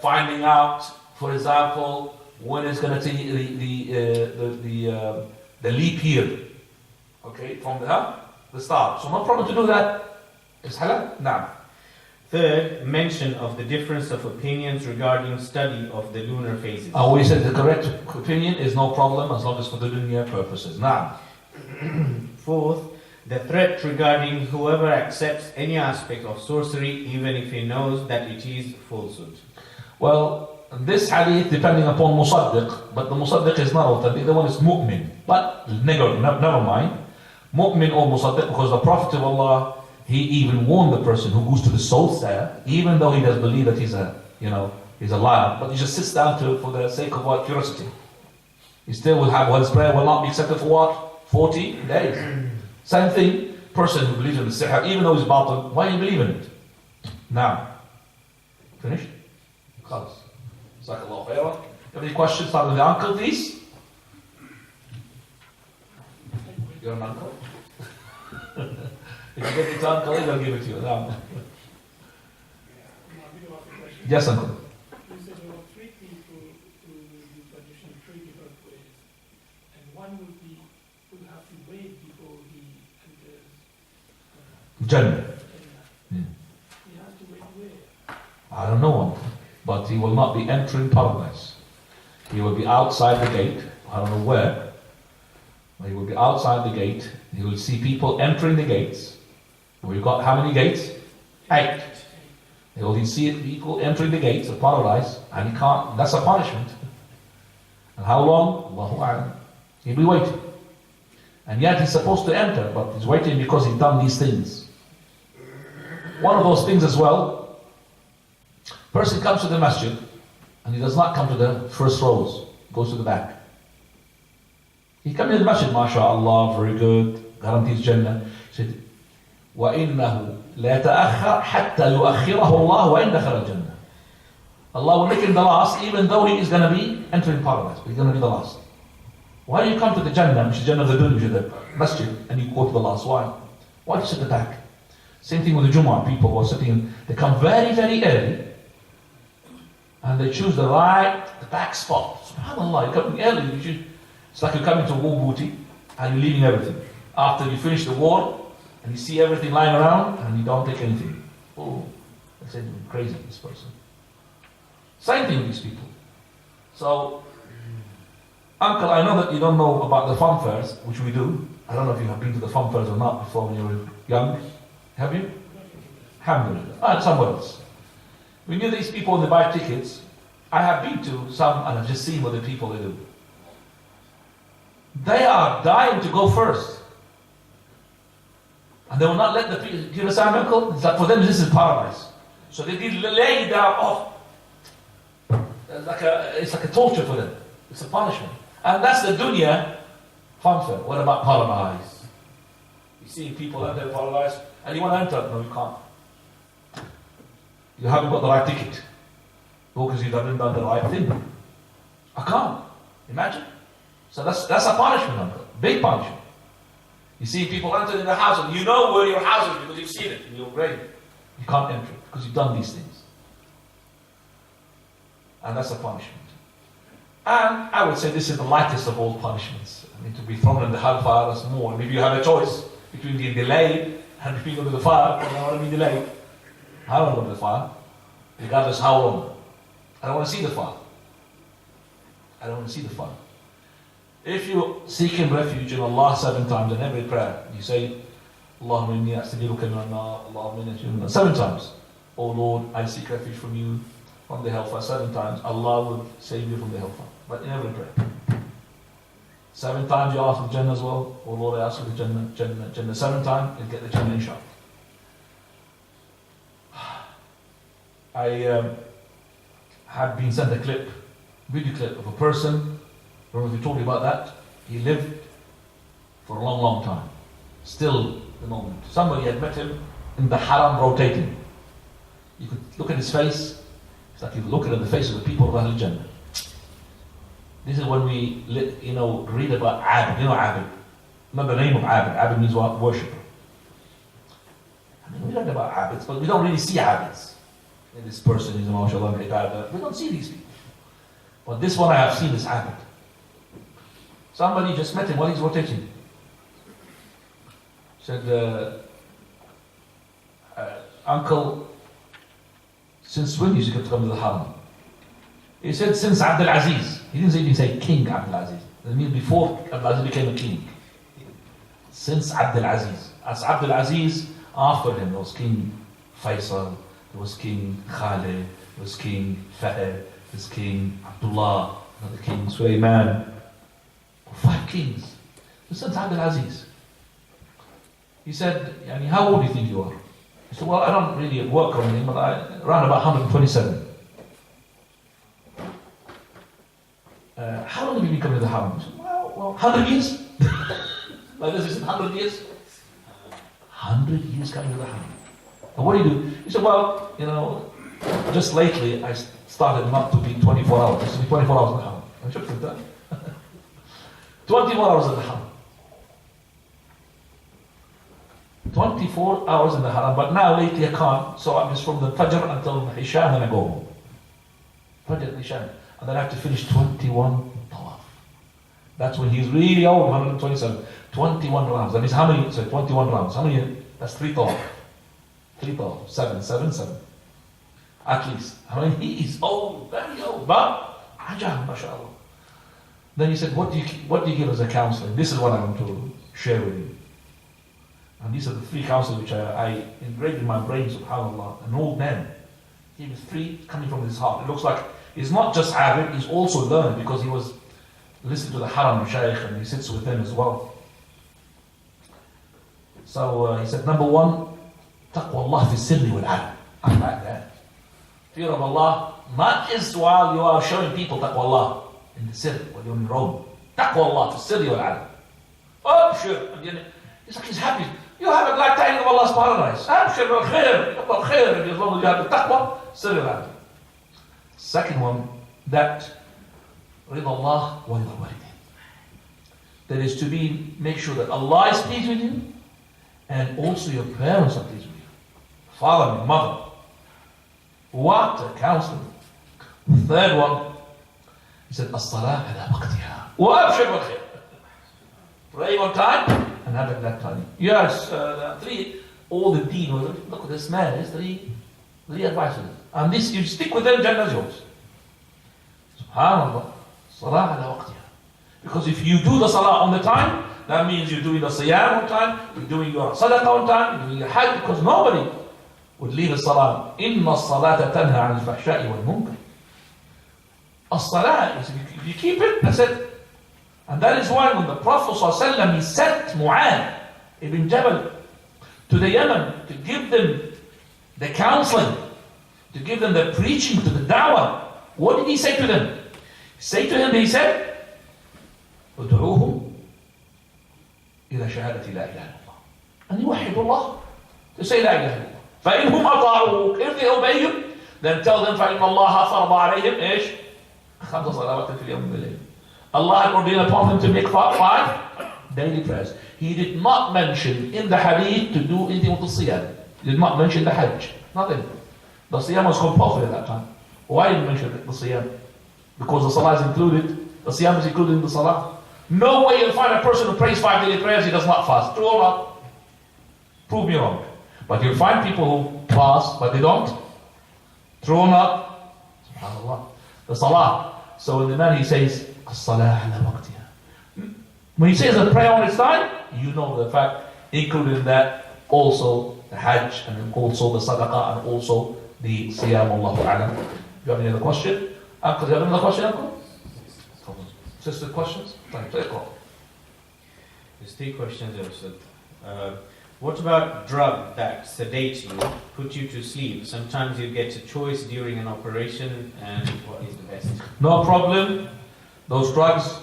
finding out, for example, when it's going to take the leap year, okay, from the star. So no problem to do that. It's halal? No. Third, mention of the difference of opinions regarding study of the lunar phases. We said the correct opinion is no problem as long as for the dunya purposes. Now. Fourth, the threat regarding whoever accepts any aspect of sorcery, even if he knows that it is falsehood. Well, this hadith depending upon musaddiq, but the musaddiq is not authentic. The one is mu'min. But never mind. Mu'min or musaddiq, because the Prophet of Allah, he even warned the person who goes to the soothsayer, even though he does believe that he's a liar, but he just sits down for the sake of what? Curiosity. He still will have his prayer will not be accepted for what? 40 days. Same thing, person who believes in the sihr, even though he's batil, why do you believe in it? Now. Finished? Khalas. Jazakallahu khairan. Have any questions? Start with the uncle, please. You're an uncle? If you get it to uncle, they'll give it to you. No. Yes, uncle. You said there were 3 people who do tradition 3 different ways. And one will have to wait before he enters Jannah. He has to wait where? I don't know, but he will not be entering paradise. He will be outside the gate. I don't know where. But he will be outside the gate. He will see people entering the gates. We've got how many gates? 8. He will see people entering the gates of paradise, and he can't. That's a punishment. And how long? Allahu A'lam. He'll be waiting. And yet he's supposed to enter, but he's waiting because he's done these things. One of those things as well, person comes to the masjid, and he does not come to the first rows, goes to the back. He comes to the masjid, mashallah, very good, guarantees Jannah. He said, وَإِنَّهُ لَا يَتَأَخَّرْ حَتَّى يُؤَخِّرَهُ اللَّهُ وَإِنْ دَخَلَ الْجَنَّةِ. Allah will make him the last, even though he is going to be entering paradise, but he's going to be the last. Why do you come to the Jannah, which is Jannah of the Dunya, the masjid, and you go to the last? Why? Why do you sit at the back? Same thing with the Jumu'ah. People who are sitting, they come very, very early, and they choose the back spot. SubhanAllah, you're coming early. It's like you're coming to war booty, and you're leaving everything. After you finish the war, and you see everything lying around, and you don't take anything. Oh, they said, you're crazy, this person. Same thing with these people. So, Uncle, I know that you don't know about the fun fairs, which we do. I don't know if you have been to the fun fairs or not before when you were young. Have you? Alhamdulillah. Somewhere else. We knew these people when they buy tickets. I have been to some and I've just seen what the people they do. They are dying to go first. And they will not let the people, do you understand, Uncle? It's like for them this is paradise. So they did lay down, it's like a torture for them. It's a punishment. And that's the dunya fun fair. What about paradise? You see people enter paradise and you want to enter? No, you can't. You haven't got the right ticket. Because you haven't done the right thing. I can't. Imagine. So that's a punishment, Uncle. Big punishment. You see people enter in the house and you know where your house is because you've seen it in your brain. You can't enter it because you've done these things. And that's a punishment. And I would say this is the lightest of all punishments. I mean, to be thrown in the hellfire is more. And if you have a choice between being delayed and being under the fire, I don't want to be delayed. I don't want to go to the fire, regardless how long. I don't want to see the fire. I don't want to see the fire. If you're seeking refuge in Allah 7 times in every prayer, you say, Allahumma inni astaghfiruka min an-nar, Allahumma inni astaghfiruka 7 times. Oh Lord, I seek refuge from you from the hellfire 7 times. Allah will save you from the hellfire. But in every prayer. 7 times you ask for Jannah as well. Oh Lord, I ask for the Jannah, Jannah, Jannah. 7 times, you'll get the Jannah inshallah. I have been sent a video clip of a person. I don't know if we told you about that. He lived for a long, long time. Still, the moment. Somebody had met him in the haram rotating. You could look at his face. It's like you look at the face of the people of Ahl Jannah. This is when we, read about Abid. You know Abid. Not the name of Abid. Abid means worshipper. I mean, we learn about Abids, but we don't really see Abids. And this person is a mashallah, we don't see these people. But this one I have seen is Abid. Somebody just met him while he's rotating. Said, Uncle, since when did you come to the haram? He said, since Abdul Aziz. He didn't even say King Abdul Aziz. That means before Abdul Aziz became a king. Since Abdul Aziz. As Abdul Aziz, after him, there was King Faisal, there was King Khalid, there was King Fahd, there was King Abdullah, another King Sulaiman. 5 kings. Since Abdul Aziz. He said, how old do you think you are? He said, well, I don't really work on him, but around about 127. How long have you been coming to the haram? He said, well, 100 years. Like this is 100 years? 100 years coming to the haram. And what do you do? He said, well, just lately I started not to be 24 hours. I used to be 24 hours in the haram. I should have done 24 hours in the haram. 24 hours in the haram, but now lately I can't, so I'm just from the Fajr until the Isha and then I go home. Fajr, Isha, and then I have to finish 21 tawaf. That's when he's really old, 127. 21 rounds. That means how many? So 21 rounds. How many? That's 3 tawaf. 3 tawaf. 7. At least. I mean, he is old, very old, but ajab, mashallah. Then he said, what do you give as a counseling? This is what I want to share with you. And these are the 3 counsels which I engraved in my brain, subhanAllah. An old man. He was 3 coming from his heart. It looks like he's not just Arab, he's also learned because he was listening to the Haram Shaykh and he sits with them as well. So he said, number 1, taqwa Allah fi sirri wal alam. I like that. Fear of Allah, not just while you are showing people taqwa Allah in the sirr, when you're in Rome. Taqwa Allah fi sirri wal alam. Oh, sure. He's like, he's happy. You have a glad tidings of Allah's paradise. I'm sure al khair, as long as you have the taqwa, sirri wal alam. Second one, that rida Allah wa rida walidin. That is to make sure that Allah is pleased with you, and also your parents are pleased with you. father and mother. What a counselor. Third one, he said, As-salah ala waqtiha. Wa abshir bil khair. Pray on time and have it that time. Yes, three, all the deen was, look at this man, there's three advices. And this, you stick with them, Jannah is yours. SubhanAllah. Salah ala waqtiha. Because if you do the salah on the time, that means you're doing the siyam on time, you're doing your sadaqah on time, you're doing your hajj, because nobody would leave a salah. Inna as-salata tanha an al-fahsha'i wal-munkar. As-salah is, if you keep it, that's it. And that is why when the Prophet ﷺ, he sent Mu'adh ibn Jabal to the Yemen to give them the counseling, to give them the preaching, to the da'wah. What did he say to them? He said, ادعوهم إلى شهادة لا إله إلا الله. أن يوحدوا الله. To say لا إله إلا الله. فإنهم أطاعوك. If they obey you, then tell them فإن الله فرض عليهم إيش؟ 5 صلوات في اليوم والليل. Allah had ordained upon them to make 5 daily prayers. He did not mention in the hadith to do anything with the siyam. He did not mention the hajj. Nothing. The siyam was compulsory at that time. Why did he mention the siyam? Because the salah is included. The siyam is included in the salah. No way you'll find a person who prays 5 daily prayers, he does not fast. True or not? Prove me wrong. But you'll find people who fast, but they don't. True or not? SubhanAllah. The salah. So in the man he says, As-salah ala waqtiha. When he says a prayer on its time, you know the fact, included in that also the hajj, and then also the sadaqah, and also the siyam, Allahu a'lam. Do you have any other question? Uncle, do you have another question, Uncle? Sister, questions? There's 3 questions also. What about drugs that sedate you, put you to sleep? Sometimes you get a choice during an operation, and what is the best? No problem. Those drugs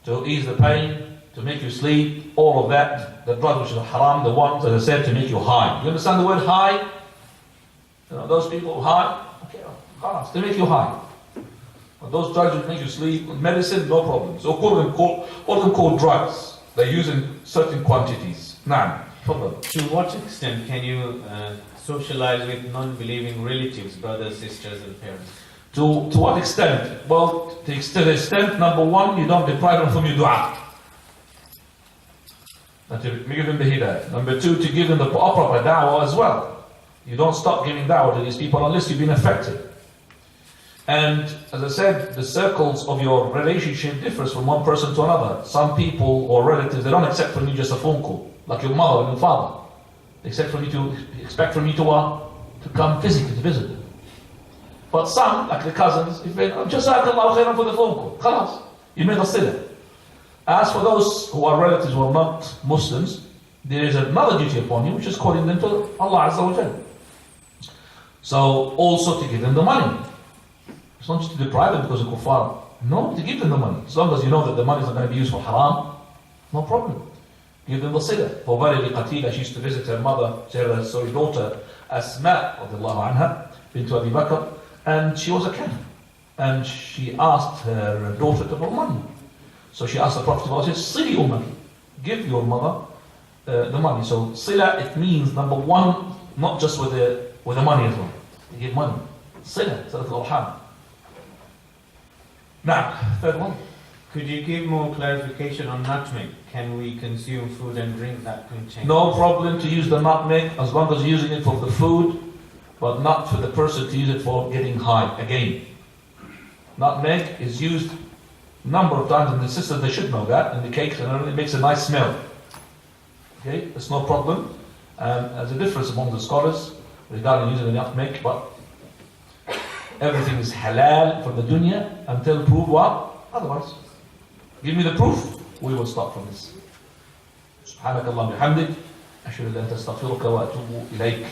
to ease the pain, to make you sleep, all of that. The drugs which are haram, the ones that are said to make you high. You understand the word high? You know, those people high, okay, to make you high. But those drugs which make you sleep, medicine, no problem. So all of them called drugs. They're used in certain quantities. Now, to what extent can you socialize with non-believing relatives, brothers, sisters, and parents? To what extent? Well, to the extent, number one, you don't deprive them from your dua. And to give them the hidayah. Number 2, to give them the proper da'wah as well. You don't stop giving da'wah to these people unless you've been affected. And as I said, the circles of your relationship differs from one person to another. Some people or relatives, they don't accept from you just a phone call, like your mother and your father. They expect from you to come physically to visit them. But some, like the cousins, if they Jazakallahu khairan for the phone call. Khalas, you made a sila. As for those who are relatives who are not Muslims, there is another duty upon you, which is calling them to Allah Azza wa Jalla. So also to give them the money. It's not just to deprive them because of kuffar. No, to give them the money. As long as you know that the money is not going to be used for haram, no problem. Give them the sila. For Barili Qatila, she used to visit her mother, her daughter, Asma, radiallahu anha, bint Abi Bakr, and she was a kafir. And she asked her daughter to borrow money. So she asked the Prophet, she said, Sili ummak, give your mother the money. So sila, it means, number one, not just with the money as well. You give money. Sila, salat al-arham. Now, third one. Could you give more clarification on nutmeg? Can we consume food and drink that contains? No problem to use the nutmeg as long as you're using it for the food, but not for the person to use it for getting high. Again, nutmeg is used a number of times, and the sisters, they should know that, in the cakes, and it makes a nice smell. Okay, it's no problem. There's a difference among the scholars regarding using the nutmeg, but everything is halal for the dunya until proved what? Otherwise. Give me the proof, we will stop from this. سبحانك اللهم وبحمدك أشهد أن لا إله إلا أنت أستغفرك وأتوب إليك.